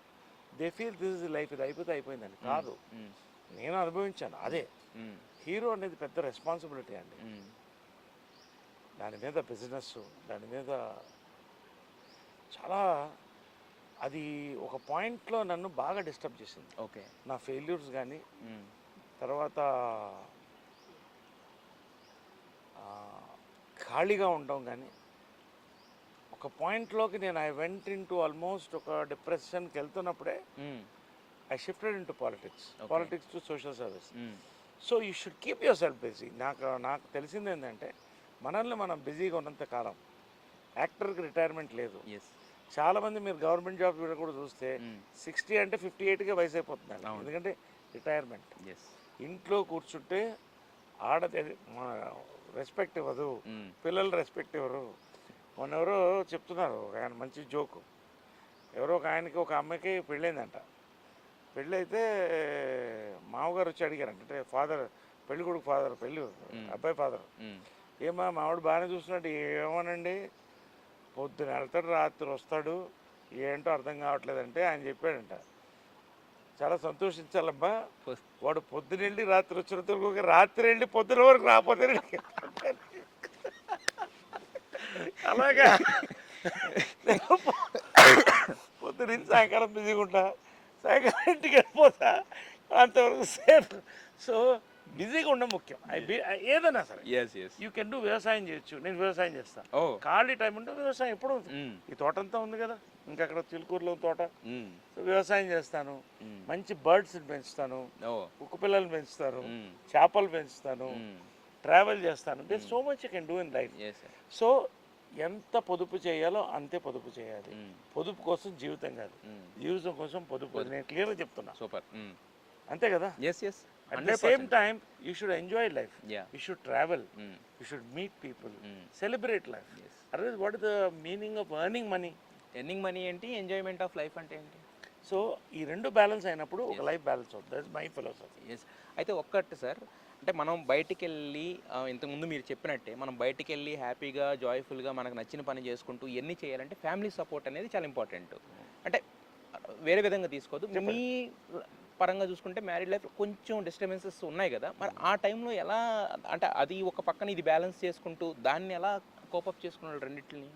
A: They feel this is life, ఇది అయిపోతే అయిపోయిందని. కాదు, నేను అనుభవించాను అదే. హీరో అనేది పెద్ద రెస్పాన్సిబిలిటీ అండి. దాని మీద బిజినెస్, దాని మీద చాలా, అది ఒక పాయింట్లో నన్ను బాగా డిస్టర్బ్ చేసింది.
B: ఓకే.
A: నా ఫెయిల్యూర్స్ కానీ తర్వాత ఖాళీగా ఉండడం కానీ ఒక పాయింట్లోకి నేను I went into almost ఒక డిప్రెషన్కి వెళ్తున్నప్పుడే I shifted into politics to social service. So you should keep yourself busy. నాకు తెలిసింది ఏంటంటే మనల్ని మనం బిజీగా ఉన్నంత కాలం యాక్టర్కి రిటైర్మెంట్ లేదు. చాలామంది మీరు గవర్నమెంట్ జాబ్ కూడా చూస్తే 60 అంటే 58కే వయసు అయిపోతున్నారు, ఎందుకంటే రిటైర్మెంట్. ఇంట్లో కూర్చుంటే ఆడది రెస్పెక్ట్ ఇవ్వదు, పిల్లలు రెస్పెక్ట్ ఇవ్వరు. మొన్నెవరో చెప్తున్నారు, ఒక ఆయన మంచి జోకు. ఎవరో ఒక ఆయనకి ఒక అమ్మాయికి పెళ్ళైందంట. పెళ్ళైతే మామగారు వచ్చి అడిగారంట, అంటే ఫాదర్, పెళ్ళి కొడుకు ఫాదర్, అబ్బాయి ఫాదర్, ఏమా మావాడు బాగానే చూస్తున్నట్టు. ఏమోనండి, పొద్దున వెళ్తాడు రాత్రి వస్తాడు, ఏంటో అర్థం కావట్లేదంటే ఆయన చెప్పాడంట, చాలా సంతోషించాలమ్మా, వాడు పొద్దున వెళ్ళి రాత్రి వచ్చినంత వరకు, రాత్రి వెళ్ళి పొద్దున వరకు రాకపోతే అలాగా పొద్దున సాయంకాలం బిజీగా ఉంటా, సాయంకాలం ఇంటికి వెళ్ళిపోతా, అంతవరకు సేఫ్. సో బిజీగా ఉండడం ముఖ్యం. ఏదైనా సరే యూ కెన్ డూ. వ్యవసాయం చేయొచ్చు, నేను వ్యవసాయం చేస్తాను. ఖాళీ టైం ఉంటే వ్యవసాయం ఎప్పుడు ఈ తోటంతా ఉంది కదా, ఇంకా అక్కడ చిలుకూరులో తోట, సో వ్యవసాయం చేస్తాను. మంచి బర్డ్స్ పెంచుతాను, కుక్క పిల్లలు పెంచుతాను, చేపలు పెంచుతాను, ట్రావెల్ చేస్తాను. They so much you can do in life. So ఎంత పొదుపు చేయాలో అంతే పొదుపు చేయాలి. పొదుపు కోసం జీవితం కాదు, జీవితం కోసం పొదుపు. నేను క్లియర్గా చెప్తున్నా.
B: సూపర్.
A: అంతే కదా. At the same time, you should enjoy life. You should travel. You should meet people. Celebrate life. Otherwise, what is the meaning of earning money?
B: Earning money ఏంటి, ఎంజాయ్మెంట్ ఆఫ్ లైఫ్ అంటే ఏంటి?
A: So ఈ రెండు balance అయినప్పుడు ఒక life balance అవుతుంది. That's my philosophy.
B: అయితే ఒక్కటి సార్, అంటే మనం బయటికి వెళ్ళి, ఇంతకుముందు మీరు చెప్పినట్టే, మనం బయటికి వెళ్ళి హ్యాపీగా జాయ్ఫుల్గా మనకు నచ్చిన పని చేసుకుంటూ ఎన్ని చేయాలంటే ఫ్యామిలీ సపోర్ట్ అనేది చాలా ఇంపార్టెంట్. అంటే వేరే విధంగా తీసుకోవద్దు, మీ పరంగా చూసుకుంటే మ్యారీడ్ లైఫ్ కొంచెం డిస్టర్బెన్సెస్ ఉన్నాయి కదా, మరి ఆ టైంలో ఎలా, అంటే అది ఒక పక్కన ఇది బ్యాలెన్స్ చేసుకుంటూ దాన్ని ఎలా కోపప్ చేసుకున్నాడు రెండింటిని?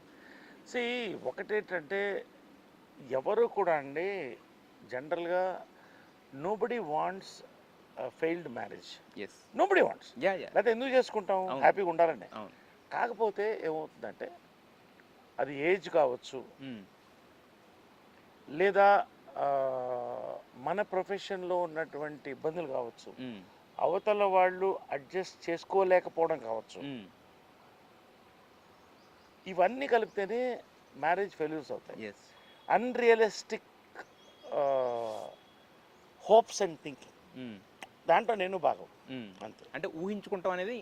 A: ఒకటేంటంటే ఎవరు కూడా అండి జనరల్గా nobody wants failed marriage. Nobody wants. లేకపోతే ఎందుకు చేసుకుంటాం, హ్యాపీగా ఉండాలండి. కాకపోతే ఏమవుతుందంటే అది ఏజ్ కావచ్చు, లేదా మన ప్రొఫెషన్లో ఉన్నటువంటి ఇబ్బందులు కావచ్చు, అవతల వాళ్ళు అడ్జస్ట్ చేసుకోలేకపోవడం కావచ్చు, ఇవన్నీ కలిపితేనే మ్యారేజ్ ఫెయిల్యూర్స్ అవుతాయి. అన్రియలిస్టిక్ హోప్స్ అండ్ థింకింగ్,
B: ఉమ్,
A: దాంట్లో నేను భాగం
B: ఉమ్.
A: అంతే.
B: అంటే ఊహించుకుంటాం అనేది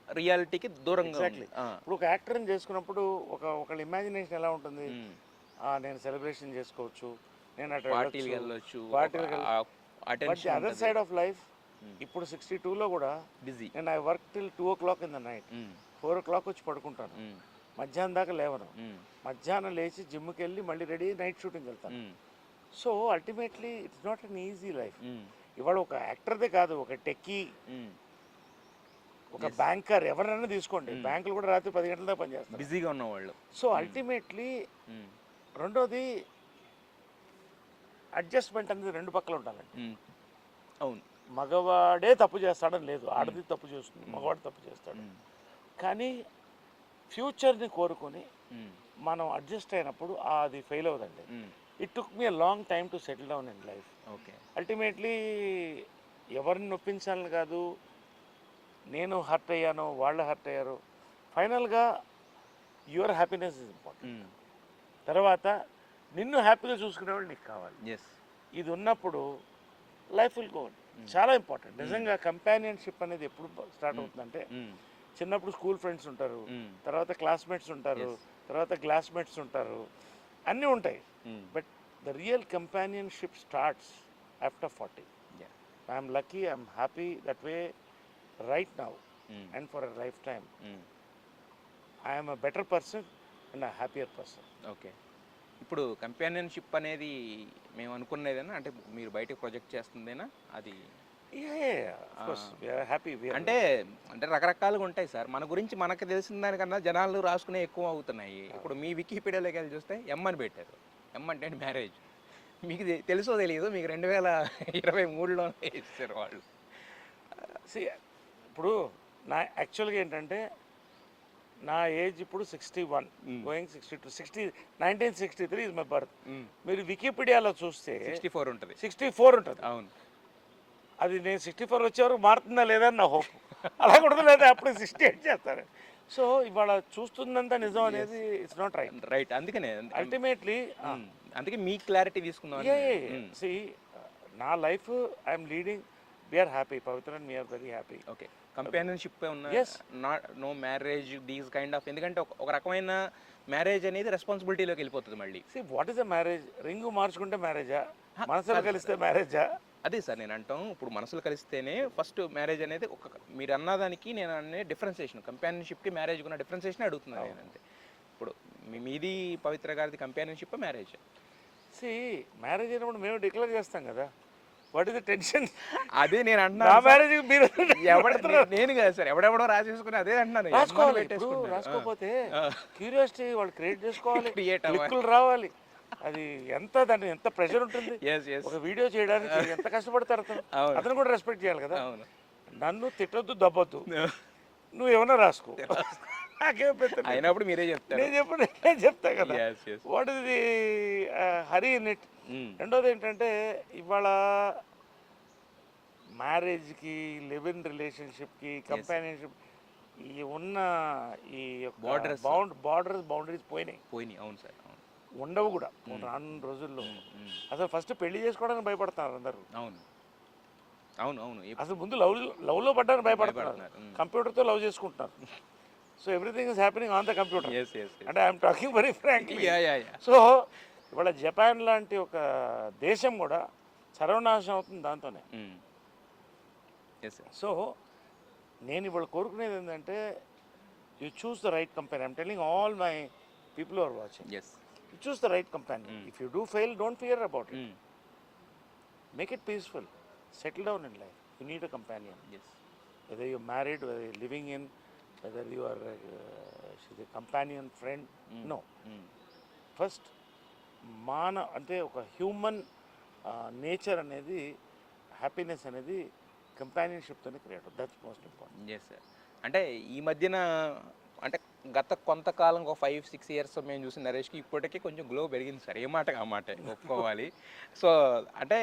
B: రియాలిటీకి దూరంగా
A: ఎగ్జాక్ట్లీ.
B: ఉంది. ఆ,
A: ఇప్పుడు ఒక యాక్టర్ని చేసుకున్నప్పుడు ఒకళ్ళ ఇమాజినేషన్ ఎలా ఉంటుంది,
B: ఉమ్.
A: నేను సెలబ్రేషన్ చేసుకోవచ్చు, నేను అటు
B: పార్టీలకి
A: వెళ్ళొచ్చు,
B: వెళ్ళొచ్చు,
A: పార్టీలకు but the
B: attention
A: other side of life ఇప్పుడు 62లో కూడా
B: బిజీ.
A: నేను I work till 2 o'clock in the night, 4 o'clock వచ్చి పడుకుంటాను, మధ్యాహ్నం దాకా లేవను, మధ్యాహ్నం లేచి జిమ్కి వెళ్ళి మళ్ళీ రెడీ నైట్ షూటింగ్కి వెళ్తాను. So ultimately it's not an easy life. ఇవాళ ఒక యాక్టర్దే కాదు, ఒక టెక్కీ, ఒక బ్యాంకర్, ఎవరైనా తీసుకోండి, బ్యాంకులు కూడా రాత్రి 10 గంటల దాకా పనిచేస్తారు,
B: బిజీగా ఉన్నవాళ్ళు.
A: సో అల్టిమేట్లీ రెండోది అడ్జస్ట్మెంట్ అనేది రెండు పక్కల ఉండాలండి.
B: అవును.
A: మగవాడే తప్పు చేస్తాడని లేదు, ఆడది తప్పు చేస్తుంది, మగవాడు తప్పు చేస్తాడు. కానీ ఫ్యూచర్ని కోరుకొని మనం అడ్జస్ట్ అయినప్పుడు అది ఫెయిల్ అవుదండి. It took me a long time to settle down in life.
B: Okay.
A: Ultimately ఎవరిని నొప్పించాలని కాదు, నేను హర్ట్ అయ్యాను, వాళ్ళు హర్ట్ అయ్యారు, ఫైనల్గా యువర్ హ్యాపీనెస్ ఇస్ ఇంపార్టెంట్. తర్వాత నిన్ను హ్యాపీగా చూసుకునేవాళ్ళు నీకు కావాలి. ఇది ఉన్నప్పుడు లైఫ్ విల్ గో. చాలా ఇంపార్టెంట్ నిజంగా. కంపానియన్షిప్ అనేది ఎప్పుడు స్టార్ట్ అవుతుందంటే, చిన్నప్పుడు స్కూల్ ఫ్రెండ్స్ ఉంటారు, తర్వాత క్లాస్మేట్స్ ఉంటారు, తర్వాత క్లాస్మేట్స్ ఉంటారు, అన్నీ ఉంటాయి. But the real companionship starts after 40. I'm lucky, I'm happy that way right now and for a life time. I'm a better person and a happier person.
B: Okay. ఇప్పుడు companionship అనేది మేము అనుకునేదేనా, అంటే మీరు బయటకు ప్రొజెక్ట్ చేస్తుందేనా అది?
A: హ్యాపీ
B: అంటే అంటే రకరకాలుగా ఉంటాయి సార్. మన గురించి మనకు తెలిసిన దానికన్నా జనాలు రాసుకునే ఎక్కువ అవుతున్నాయి. ఇప్పుడు మీ వికీపీడియాలోకి వెళ్ళి చూస్తే ఎమ్ అని పెట్టారు. ఎమ్ అంటే మ్యారేజ్. మీకు తెలుసో తెలియదు, మీకు 2023లో ఇస్తారు వాళ్ళు.
A: ఇప్పుడు నా యాక్చువల్గా ఏంటంటే, నా ఏజ్ ఇప్పుడు 61 గోయింగ్ 62. 1963 is my birth. మీరు వికీపీడియాలో చూస్తే
B: 64 ఉంటుంది.
A: 64 ఉంటుంది.
B: అవును.
A: అది నేను 64 వచ్చేవరకు మారుతుందా లేదా అని నా హోప్. అలా కూడా లేదా అప్పుడు 68 చేస్తారు. సో ఇవాళ చూస్తుందంతా నిజం అనేది ఇట్స్ నాట్ రైట్.
B: అందుకనే
A: అల్టిమేట్లీ
B: అందుకే మీ క్లారిటీ తీసుకుందాం.
A: సి నా life I'm leading, we're happy, Pavitra and we're very happy.
B: Okay. Companionship ఉన్న no marriage these kind of, ఎందుకంటే ఒక రకమైన మ్యారేజ్ అనేది రెస్పాన్సిబిలిటీలోకి వెళ్ళిపోతుంది మళ్ళీ.
A: See what is a marriage? Ring మార్చుకుంటే మ్యారేజా, మనసులు కలిస్తే మ్యారేజా?
B: అదే సార్ నేను అంటాం. ఇప్పుడు మనసులు కలిస్తేనే ఫస్ట్ మ్యారేజ్ అనేది. మీరు అన్నదానికి నేను అనే డిఫరెన్సియేషన్, కంపానియన్షిప్కి మ్యారేజ్కి ఉన్న డిఫరెన్సియేషన్ అడుగుతున్నాను నేను అంతే. ఇప్పుడు మీది పవిత్ర గారిది కంపానియన్షిప్ మ్యారేజ్?
A: సి మ్యారేజ్ అయినప్పుడు మేము డిక్లేర్ చేస్తాం కదా, వాట్ ఈస్ ద టెన్షన్?
B: అదే నేను అంటున్నా.
A: నా మ్యారేజ్ మీరు
B: నేను కదా సార్, ఎవడెవడో రాసేసుకుని అదే అంటున్నాను.
A: రాసుకోవాలి. రాసుకోకపోతే క్యూరియాసిటీ వాళ్ళు క్రియేట్ చేసుకోవాలి, క్లిక్కులు రావాలి. అది ఎంత, దాన్ని ఎంత ప్రెషర్ ఉంటుంది. ఒక వీడియో చేయడానికి ఎంత కష్టపడతారు అతను కూడా రెస్పెక్ట్ చేయాలి కదా. నన్ను తిట్టొద్దు, దబ్బొద్దు, నువ్వు ఏమన్నా రాసుకో,
B: అయినప్పుడు మీరే చెప్తారు.
A: నేను చెప్తా కదా what is the hurry in it. రెండోది ఏంటంటే, ఇవాళ మ్యారేజ్కి, లివ్ ఇన్ రిలేషన్షిప్కి, కంపానియన్షిప్ ఈ ఉన్న ఈ బౌండరీస్ పోయినాయి.
B: అవును సార్.
A: ఉండవు కూడా రానున్న రోజుల్లో. అసలు ఫస్ట్ పెళ్లి చేసుకోవడానికి భయపడతారు అందరూ.
B: అవును.
A: అసలు ముందు లవ్లో పడ్డానికి భయపడుతున్నారు, కంప్యూటర్తో లవ్ చేసుకుంటున్నారు. So everything is happening on the computer. అంటే I'm talking very frankly. So ఇవాళ జపాన్ లాంటి ఒక దేశం కూడా సర్వనాశనం అవుతుంది దాంతోనే. సో నేను ఇవాళ కోరుకునేది ఏంటంటే, you choose the right company. I'm telling all my people are watching, you choose the right companion. If you do fail, don't fear about it. Make it peaceful, settle down in life. You need a companion. Whether you're married, whether you're living in, whether you are she's a companion, friend, no. First అంటే ఒక human nature అనేది, happiness అనేది కంపానియన్షిప్తోనే create అవుతుంది. That's most important.
B: అంటే ఈ మధ్యన, అంటే గత కొంతకాలం, ఒక 5-6 years మేము చూసిన నరేష్కి ఇప్పటికీ కొంచెం గ్లో పెరిగింది సార్. ఏ మాట ఆ మాట ఒప్పుకోవాలి. సో అంటే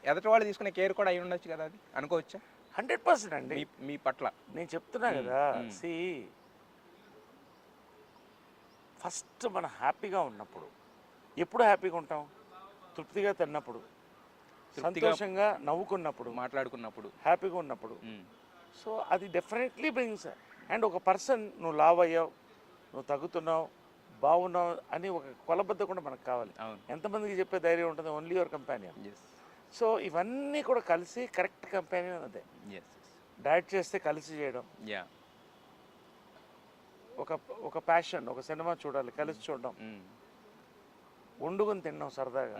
B: ఎదుటి వాళ్ళు తీసుకునే కేర్ కూడా అయి ఉండొచ్చు కదా, అది అనుకోవచ్చా?
A: 100% అండి.
B: మీ పట్ల
A: నేను చెప్తున్నా కదా. సి ఫస్ట్ మనం హ్యాపీగా ఉన్నప్పుడు ఎప్పుడు హ్యాపీగా ఉంటాం? తృప్తిగా తిన్నప్పుడు, సంతోషంగా నవ్వుకున్నప్పుడు,
B: మాట్లాడుకున్నప్పుడు.
A: హ్యాపీగా ఉన్నప్పుడు. సో అది డెఫినెట్లీ బ్రింగ్స్. అండ్ ఒక పర్సన్ నువ్వు లావ్ అయ్యావు, నువ్వు తగ్గుతున్నావు, బాగున్నావు అని ఒక కొలబద్ద కూడా మనకు కావాలి.
B: అవును.
A: ఎంతమందికి చెప్పే ధైర్యం ఉంటుంది? Only your companion. సో ఇవన్నీ కూడా కలిసి కరెక్ట్ కంపానియన్ అదే. డైట్ చేస్తే కలిసి చేయడం, ఒక ఒక ప్యాషన్, ఒక సినిమా చూడాలి కలిసి చూడడం, వండుకొని తినడం సరదాగా,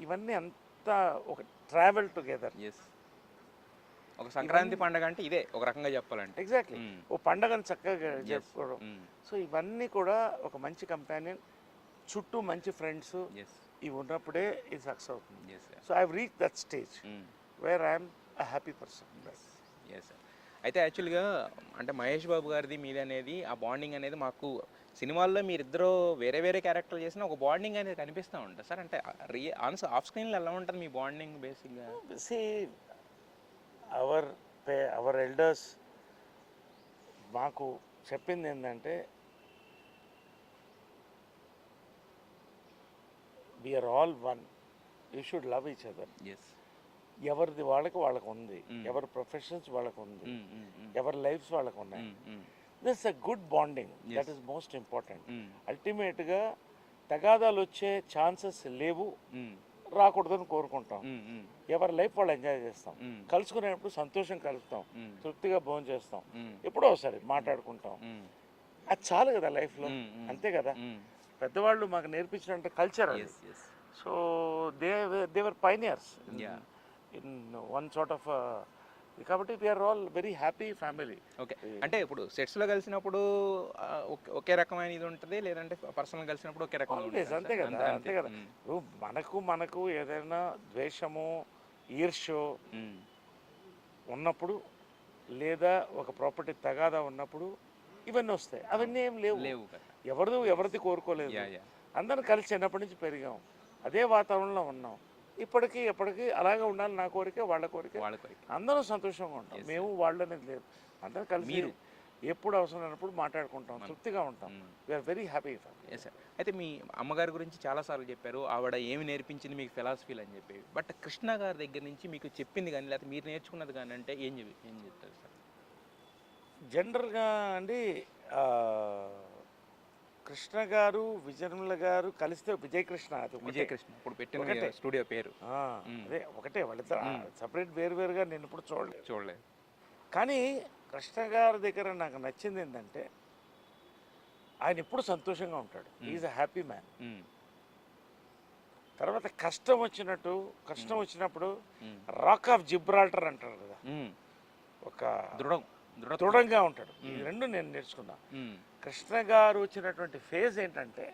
A: ఇవన్నీ అంతా ఒక ట్రావెల్ టుగెదర్.
B: ఒక సంక్రాంతి పండగ అంటే ఇదే ఒక రకంగా చెప్పాలంటే.
A: ఎగ్జాక్ట్లీ. ఓ పండగను చక్కగా జరుపుకోవడం. సో ఇవన్నీ కూడా ఒక మంచి కంపానియన్, చుట్టూ మంచి ఫ్రెండ్స్ ఇవి ఉన్నప్పుడే ఇది సక్సెస్ అవుతుంది. So I reach that stage where I'm a happy person.
B: అయితే యాక్చువల్గా అంటే మహేష్ బాబు గారిది మీది అనేది ఆ బాండింగ్ అనేది మాకు సినిమాల్లో మీరిద్దరూ వేరే వేరే క్యారెక్టర్లు చేసిన ఒక బాండింగ్ అనేది కనిపిస్తూ ఉంటుంది సార్. అంటే ఆఫ్ స్క్రీన్లో ఎలా ఉంటుంది మీ బాండింగ్ బేసిక్గా?
A: సి అవర్ ఎల్డర్స్ మాకు చెప్పింది ఏంటంటే we're all one, you should love each other. ఎవరిది వాళ్ళకి ఉంది, ఎవరి ప్రొఫెషన్స్ వాళ్ళకు ఉంది, ఎవరి లైఫ్స్ వాళ్ళకు ఉన్నాయి. This a good bonding, that is most important. అల్టిమేట్గా తగాదాలు వచ్చే ఛాన్సెస్ లేవు, రాకూడదని కోరుకుంటాం. ఎవరి లైఫ్ వాళ్ళు ఎంజాయ్ చేస్తాం, కలుసుకునేటప్పుడు సంతోషం కలుస్తాం, తృప్తిగా భోజనం చేస్తాం, ఎప్పుడో ఒకసారి మాట్లాడుకుంటాం. అది చాలు కదా లైఫ్లో, అంతే కదా. పెద్దవాళ్ళు మాకు నేర్పించినట్టు కల్చర్ అది. So they're pioneers in one sort of, కాబట్టి we're all very happy family.
B: Okay. అంటే ఇప్పుడు సెట్స్లో కలిసినప్పుడు ఒకే రకమైన ఇది ఉంటుంది, లేదంటే పర్సనల్ కలిసినప్పుడు ఒకే రకమైన?
A: అంతే కదా, అంతే కదా. మనకు ఏదైనా ద్వేషము, ఈర్ష్యో ఉన్నప్పుడు, లేదా ఒక ప్రాపర్టీ తగాదా ఉన్నప్పుడు ఇవన్నీ వస్తాయి. అవన్నీ ఏం లేవు. ఎవరిది కోరుకోలేదు. అందరం కలిసి చిన్నప్పటి నుంచి పెరిగాం, అదే వాతావరణంలో ఉన్నాం. ఎప్పటికీ అలాగే ఉండాలి నా కోరిక, వాళ్ళ కోరిక. అందరం సంతోషంగా ఉంటాం. మేము వాళ్ళు అనేది లేదు, అందరం కలిసి ఎప్పుడు అవసరమైనప్పుడు మాట్లాడుకుంటాం, తృప్తిగా ఉంటాం. We are very happy.
B: సార్, అయితే మీ అమ్మగారి గురించి చాలాసార్లు చెప్పారు, ఆవిడ ఏమి నేర్పించింది మీకు ఫిలాసఫీలు అని చెప్పి. బట్ కృష్ణ గారి దగ్గర నుంచి మీకు చెప్పింది కానీ, లేకపోతే మీరు నేర్చుకున్నది కానీ అంటే ఏం చెప్తారు సార్?
A: జనరల్గా అండి, కృష్ణ గారు, విజయనిర్మల గారు కలిస్తే విజయకృష్ణ. అది
B: విజయకృష్ణ ఇప్పుడు పెట్టిన స్టూడియో పేరు
A: అదే ఒకటే. వాళ్ళిద్దరు సపరేట్ వేరుగా నేను ఇప్పుడు చూడలేదు. కానీ కృష్ణ గారి దగ్గర నాకు నచ్చింది ఏంటంటే ఆయన ఎప్పుడు సంతోషంగా ఉంటాడు. Is a happy man. తర్వాత కష్టం వచ్చినప్పుడు రాక్ ఆఫ్ జిబ్రాల్టర్ అంటారు కదా, ఒక దృఢంగా ఉంటాడు. ఈ రెండు నేను నేర్చుకున్నా. కృష్ణ గారు వచ్చినటువంటి ఫేజ్ ఏంటంటే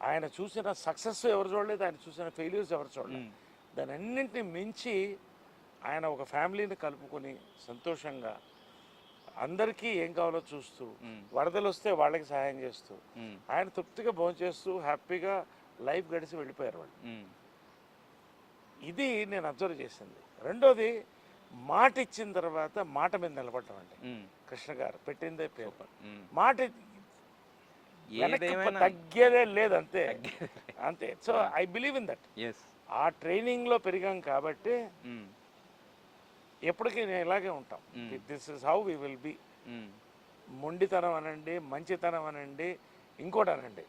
A: ఆయన చూసిన సక్సెస్ ఎవరు చూడలేదు, ఆయన చూసిన ఫెయిల్యూర్స్ ఎవరు చూడలేదు. దాని అన్నింటినీ మించి ఆయన ఒక ఫ్యామిలీని కలుపుకొని సంతోషంగా అందరికీ ఏం కావాలో చూస్తూ, వరదలు వస్తే వాళ్ళకి సహాయం చేస్తూ, ఆయన తృప్తిగా భోంచేస్తూ హ్యాపీగా లైఫ్ గడిచి వెళ్ళిపోయారు వాళ్ళు. ఇది నేను అబ్జర్వ్ చేసింది. రెండోది, మాట ఇచ్చిన తర్వాత మాట మీద నిలబడటం అండి. కృష్ణ గారు పెట్టిందే పేపర్, మాట తగ్గేదే లేదు, అంతే. So I believe in that. ఆ ట్రైనింగ్లో పెరిగాం కాబట్టి ఎప్పటికీ నేను ఇలాగే ఉంటాం. This is how we will be. మొండితనం అనండి, మంచితనం అనండి, ఇంకోటి అనండి,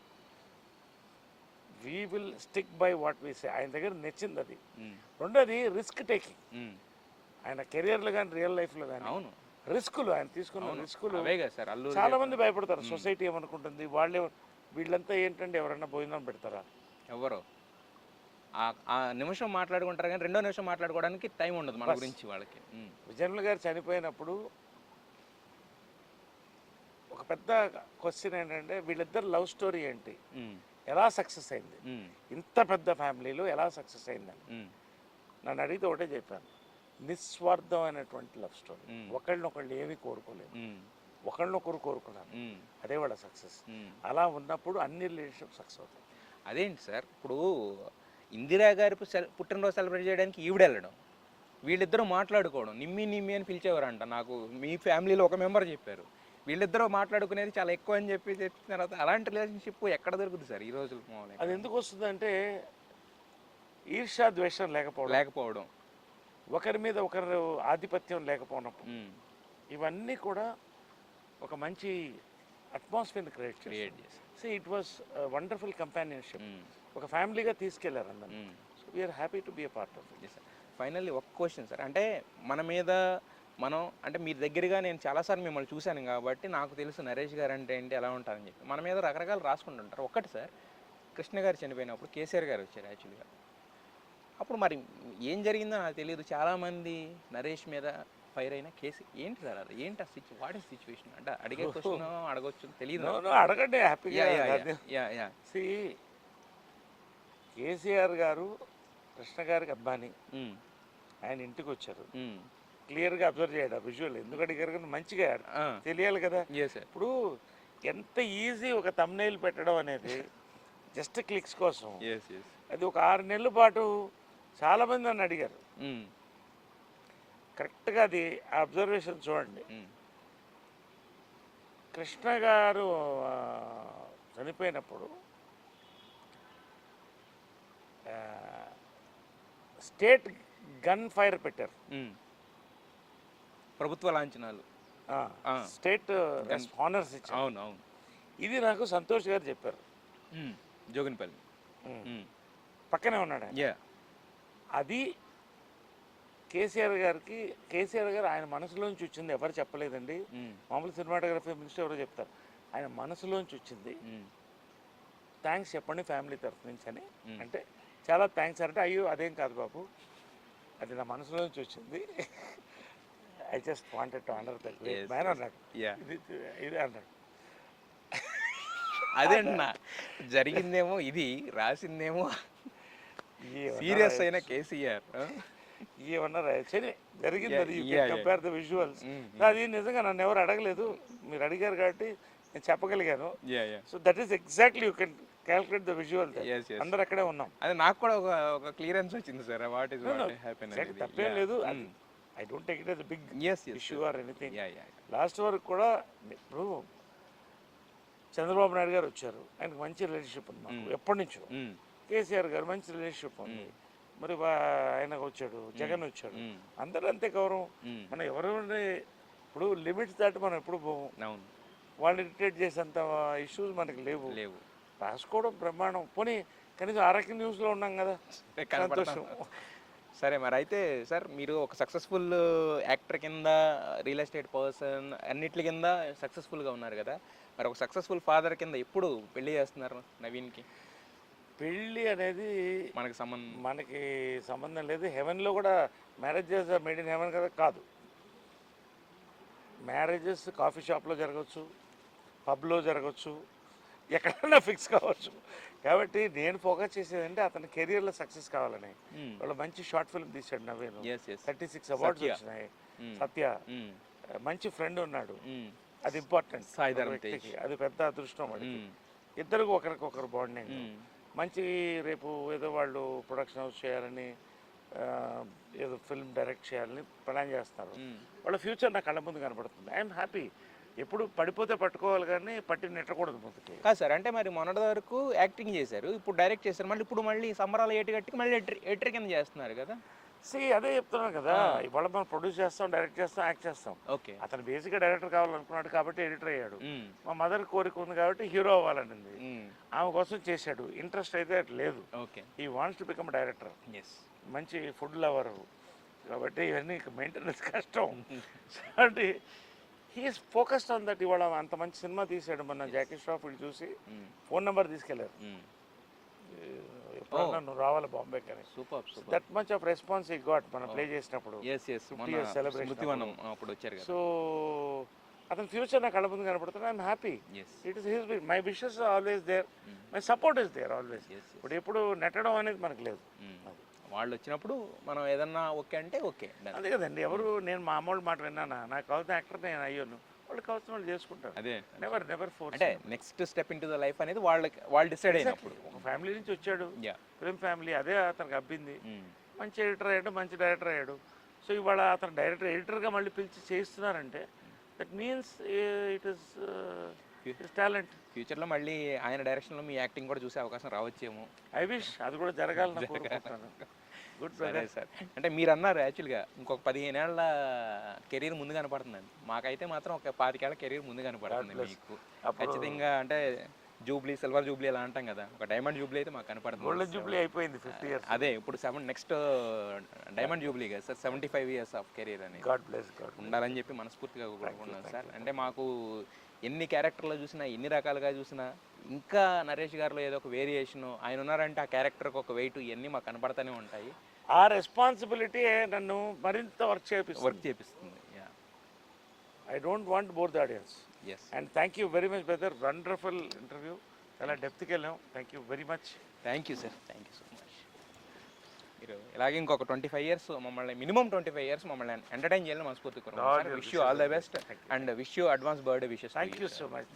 A: we will stick by what we say. ఆయన దగ్గర నచ్చింది అది. రెండోది రిస్క్ టేకింగ్. ఆయన కెరియర్లో కానీ రియల్ లైఫ్లో కానీ రిస్కులు, ఆయన తీసుకున్న రిస్కులు. చాలా మంది భయపడతారు. సొసైటీ ఏమనుకుంటుంది, వీళ్ళంతా ఏంటంటే ఎవరైనా భోజనం పెడతారా?
B: ఎవరో ఆ నిమిషం మాట్లాడుకుంటారు కానీ రెండో నిమిషం మాట్లాడుకోవడానికి టైం ఉండదు మన గురించి వాళ్ళకి.
A: విజయనిర్మల గారు చనిపోయినప్పుడు ఒక పెద్ద క్వశ్చన్ ఏంటంటే వీళ్ళిద్దరు లవ్ స్టోరీ ఏంటి, ఎలా సక్సెస్ అయింది, ఇంత పెద్ద ఫ్యామిలీలో ఎలా సక్సెస్ అయిందని నన్ను అడిగితే ఒకటే చెప్పాను, నిస్వార్థమైనటువంటి లవ్ స్టోరీ. ఒకళ్ళనొకళ్ళు ఏమీ కోరుకోలేదు, ఒకళ్ళనొకరు కోరుకున్నారు, అదే వాళ్ళ సక్సెస్. అలా ఉన్నప్పుడు అన్ని రిలేషన్షిప్ సక్సెస్ అవుతాయి.
B: అదేంటి సార్, ఇప్పుడు ఇందిరా గారి పుట్టినరోజు సెలబ్రేట్ చేయడానికి ఈవిడ వెళ్ళడం, వీళ్ళిద్దరూ మాట్లాడుకోవడం, నిమ్మి అని పిలిచేవారంట. నాకు మీ ఫ్యామిలీలో ఒక మెంబర్ చెప్పారు. వీళ్ళిద్దరూ మాట్లాడుకునేది చాలా ఎక్కువ అని చెప్పిన తర్వాత అలాంటి రిలేషన్షిప్ ఎక్కడ దొరుకుతుంది సార్ ఈ రోజులు మామూలుగా
A: అది ఎందుకు వస్తుందంటే ఈర్ష్యా ద్వేషం లేకపోవడం,
B: లేకపోవడం.
A: ఒకరి మీద ఒకరు ఆధిపత్యం లేకపోవడం,
B: ఉమ్,
A: ఇవన్నీ కూడా ఒక మంచి అట్మాస్ఫియర్ని క్రియేట్ చేసి ఇట్ వాస్ వండర్ఫుల్ కంపానియన్షిప్. ఒక ఫ్యామిలీగా తీసుకెళ్లారు అందరినీ. So we're happy to be a part of it.
B: Finally ఒక క్వశ్చన్ సార్, అంటే మన మీద మనం అంటే మీ దగ్గరగా నేను చాలాసార్లు మిమ్మల్ని చూశాను కాబట్టి నాకు తెలుసు నరేష్ గారు అంటే ఏంటి ఎలా ఉంటారని చెప్పి. మన మీద రకరకాలు రాసుకుంటుంటారు. ఒక్కటి సార్, కృష్ణ గారు చనిపోయినప్పుడు కేసీఆర్ గారు వచ్చారు యాక్చువల్గా. అప్పుడు మరి ఏం జరిగిందో నాకు తెలియదు, చాలామంది నరేష్ మీద ఫైర్ అయిన కేసు ఏంటి సార్ అది, ఏంటి ఆ వాట్ ఇస్ సిచ్యువేషన్ అంటే అడిగే క్వశ్చన్ అడగొచ్చు తెలియదు.
A: అడగండి హ్యాపీగా. కేసీఆర్ గారు కృష్ణ గారికి అబ్బాని ఆయన ఇంటికి వచ్చారు, క్లియర్గా అబ్జర్వ్ చేయడు ఆ విజువల్. ఎందుకు అడిగారు కానీ మంచిగా తెలియాలి కదా. ఇప్పుడు ఎంత ఈజీ ఒక తమ్నైల్ పెట్టడం అనేది జస్ట్ క్లిక్స్ కోసం. అది ఒక 6 నెలల పాటు చాలామంది నన్ను అడిగారు. కరెక్ట్గా అది అబ్జర్వేషన్ చూడండి. కృష్ణ గారు చనిపోయినప్పుడు స్టేట్ గన్ ఫైర్ పెట్టారు,
B: ప్రభుత్వ లాంఛనాలు,
A: స్టేట్ హానర్స్ ఇచ్చారు.
B: అవును అవును.
A: ఇది నాకు సంతోష్ గారు చెప్పారు,
B: జోగినిపల్లి
A: పక్కనే ఉన్నాడు ఆయన. అది కేసీఆర్ గారు ఆయన మనసులోంచి వచ్చింది, ఎవరు చెప్పలేదండి. మామూలు సినిమాటోగ్రఫీ మినిస్టర్ ఎవరో చెప్తారు, ఆయన మనసులోంచి వచ్చింది. థ్యాంక్స్ చెప్పండి ఫ్యామిలీ తరఫు నుంచి అని. అంటే చాలా థ్యాంక్స్ అంటే, అయ్యో అదేం కాదు బాబు, అది నా మనసులోంచి వచ్చింది, I just wanted to honour that man అన్నాడు. ఇది అన్నాడు.
B: అదే అన్న జరిగిందేమో ఇది, రాసిందేమో సీరియస్ అయిన కేసీఆర్.
A: ఏమన్నా రాయచ్చని జరిగింది. అది కంపేర్ ద విజువల్స్. అది నిజంగా నన్ను ఎవరు అడగలేదు, మీరు అడిగారు కాబట్టి నేను చెప్పగలిగాను. So that is exactly you can calculate the visual. అందరు అక్కడే ఉన్నాం.
B: అది నాకు కూడా ఒక క్లియరెన్స్ వచ్చింది సార్. వాట్ ఇస్ హ్యాపీనెస్,
A: తప్పేం లేదు. I don't take it as a big issue or anything. Last వరకు కూడా ఇప్పుడు చంద్రబాబు నాయుడు గారు వచ్చారు, ఆయనకు మంచి రిలేషన్షిప్ ఉంది మాకు ఎప్పటి నుంచో. కేసీఆర్ గారు మంచి రిలేషన్షిప్ ఉంది, మరి ఆయనకు వచ్చాడు, జగన్ వచ్చాడు, అందరూ అంతే గౌరవం. మనం ఎవరు ఇప్పుడు లిమిట్స్ దాటి మనం ఎప్పుడు పోము. వాళ్ళు ఇరిటేట్ చేసేంత ఇష్యూస్ మనకి లేవు. రాసుకోవడం బ్రహ్మాండం. పోనీ కనీసం అరకి న్యూస్లో ఉన్నాం కదా, సంతోషం.
B: సరే మరి అయితే సార్, మీరు ఒక సక్సెస్ఫుల్ యాక్టర్ కింద, రియల్ ఎస్టేట్ పర్సన్, అన్నిటి కింద సక్సెస్ఫుల్గా ఉన్నారు కదా, మరి ఒక సక్సెస్ఫుల్ ఫాదర్ కింద ఎప్పుడు పెళ్లి చేస్తున్నారు నవీన్కి?
A: పెళ్ళి అనేది
B: మనకి
A: సంబంధం లేదు. హెవెన్లో కూడా మ్యారేజెస్ మేడ్ ఇన్ హెవెన్ కదా, కాదు. మ్యారేజెస్ కాఫీ షాప్లో జరగవచ్చు, పబ్లో జరగవచ్చు, ఎక్కడైనా ఫిక్స్ కావచ్చు. కాబట్టి నేను ఫోకస్ చేసేదంటే అతని కెరియర్లో సక్సెస్ కావాలని. వాళ్ళు మంచి షార్ట్ ఫిల్మ్ తీశాడు నవీన్, 36 అవార్డ్స్ వచ్చినాయి. సత్య మంచి ఫ్రెండ్ ఉన్నాడు, అది ఇంపార్టెంట్. అది పెద్ద అదృష్టం. ఇద్దరికి ఒకరికొకరు బాండింగ్ మంచి. రేపు ఏదో వాళ్ళు ప్రొడక్షన్ హౌస్ చేయాలని, ఏదో ఫిల్మ్ డైరెక్ట్ చేయాలని ప్లాన్ చేస్తారు. వాళ్ళ ఫ్యూచర్ నా కళ్ళ ముందు కనపడుతుంది. I'm happy. ఎప్పుడు పడిపోతే పట్టుకోవాలి కానీ పట్టి నెట్టకూడదు ముందుకి.
B: కాదు సార్, అంటే మరి మొన్నటి వరకు యాక్టింగ్ చేశారు, ఇప్పుడు డైరెక్ట్ చేశారు, మళ్ళీ సంబరాలు ఏటిగట్టుకి మళ్ళీ ఎట్రి కింద చేస్తున్నారు కదా.
A: అదే చెప్తున్నాను కదా, ఇవాళ మనం ప్రొడ్యూస్ చేస్తాం, డైరెక్ట్ చేస్తాం, యాక్ట్ చేస్తాం. అతను బేసిక్గా డైరెక్టర్ కావాలనుకున్నాడు కాబట్టి ఎడిటర్ అయ్యాడు. మా మదర్ కోరిక ఉంది కాబట్టి హీరో అవ్వాలనింది, ఆమె కోసం చేశాడు. ఇంట్రెస్ట్ అయితే లేదు. ఈ వాంట్స్ టు బికమ్ డైరెక్టర్. మంచి ఫుడ్ లవర్ కాబట్టి ఇవన్నీ మెయింటెనెన్స్ కష్టం. అంటే హీఈస్ ఫోకస్డ్ ఆన్ దట్. ఇవాళ అంత మంచి సినిమా తీసాడు, మొన్న జాకీ ష్రాఫ్ వీళ్ళు చూసి ఫోన్ నెంబర్ తీసుకెళ్లారు, ఎప్పుడన్నా నువ్వు రావాలి బాంబే కానీ. That much of response I got మనం ప్లే చేసినప్పుడు. సో అతని ఫ్యూచర్ నాకు కళ్ళ ముందు కనపడుతుంది. I'm happy. It is his my wishes always there, my support is there always. ఇప్పుడు ఎప్పుడు నెట్టడం అనేది మనకు లేదు.
B: వాళ్ళు వచ్చినప్పుడు మనం ఏదన్నా ఓకే అంటే ఓకే,
A: అదే కదండి. ఎవరు నేను మా అమ్మోళ్ళ మాట విన్నానా, నాకు కావాల్సిన యాక్టర్ నేను అయ్యాను, వాళ్ళు కావాల్సిన వాళ్ళు చేసుకుంటారు.
B: అదే
A: నెవర్ ఫోర్స్.
B: అంటే next step in to the life అనేది వాళ్ళు డిసైడ్ అయినప్పుడు.
A: ఒక ఫ్యామిలీ నుంచి వచ్చాడు, ఫిల్మ్ ఫ్యామిలీ, అదే అతనికి అబ్బింది. మంచి ఎడిటర్ అయ్యాడు, మంచి డైరెక్టర్ అయ్యాడు. సో ఇవాళ అతను ఎడిటర్గా మళ్ళీ పిలిచి చేయిస్తున్నారంటే that means it is talent.
B: ఫ్యూచర్లో మళ్ళీ ఆయన డైరెక్షన్లో మీ యాక్టింగ్ కూడా చూసే అవకాశం రావచ్చేమో.
A: ఐ విష్ అది కూడా జరగాలని కోరుకుంటున్నాను. గుడ్
B: సరే
A: బ్రదర్.
B: సార్. అంటే మీరు అన్నారు యాక్చువల్గా ఇంకొక 15 ఏళ్ల కెరీర్ ముందు కనపడుతుందండి. మాకైతే మాత్రం ఒక 25 ఏళ్ల కెరీర్ ముందు కనపడుతుంది మీకు. ఖచ్చితంగా అంటే జూబ్లీ, సిల్వర్ జూబ్లీ అలా అంటాం కదా, ఒక డైమండ్ జూబ్లీ అయితే మాకు కనపడుతుంది.
A: గోల్డెన్ జూబ్లీ అయిపోయింది 50 years.
B: అదే ఇప్పుడు నెక్స్ట్ డైమండ్ జూబ్లీ కదా సార్, 75 years ఆఫ్ కెరీర్ అని
A: గాడ్ బ్లెస్ గాడ్.
B: ఉండాలని చెప్పి మనస్ఫూర్తిగా కోరుకున్నాను సార్. అంటే మాకు ఎన్ని క్యారెక్టర్లు చూసినా, ఎన్ని రకాలుగా చూసినా, ఇంకా నరేష్ గారిలో ఏదో ఒక వేరియేషన్, ఆయన ఉన్నారంటే ఆ క్యారెక్టర్కి ఒక వెయిట్, ఇవన్నీ మాకు కనపడుతూనే ఉంటాయి.
A: ఆ రెస్పాన్సిబిలిటీ నన్ను మరింత వర్క్
B: చేపిస్తుంది.
A: I don't want bore the audience.
B: Yes.
A: And thank you very much brother, wonderful interview, చాలా డెప్త్కి వెళ్ళాం. Thank you very much.
B: Thank you sir, thank you so much. మీరు ఇలాగే ఇంకొక 25 years మమ్మల్ని, మినిమం 25 years మమ్మల్ని ఎంటర్టైన్ చేయాలని మనస్ఫూర్తి కోరుకుంటున్నాను. Wish you all the best and wish you advance birthday wishes.
A: Thank you so much.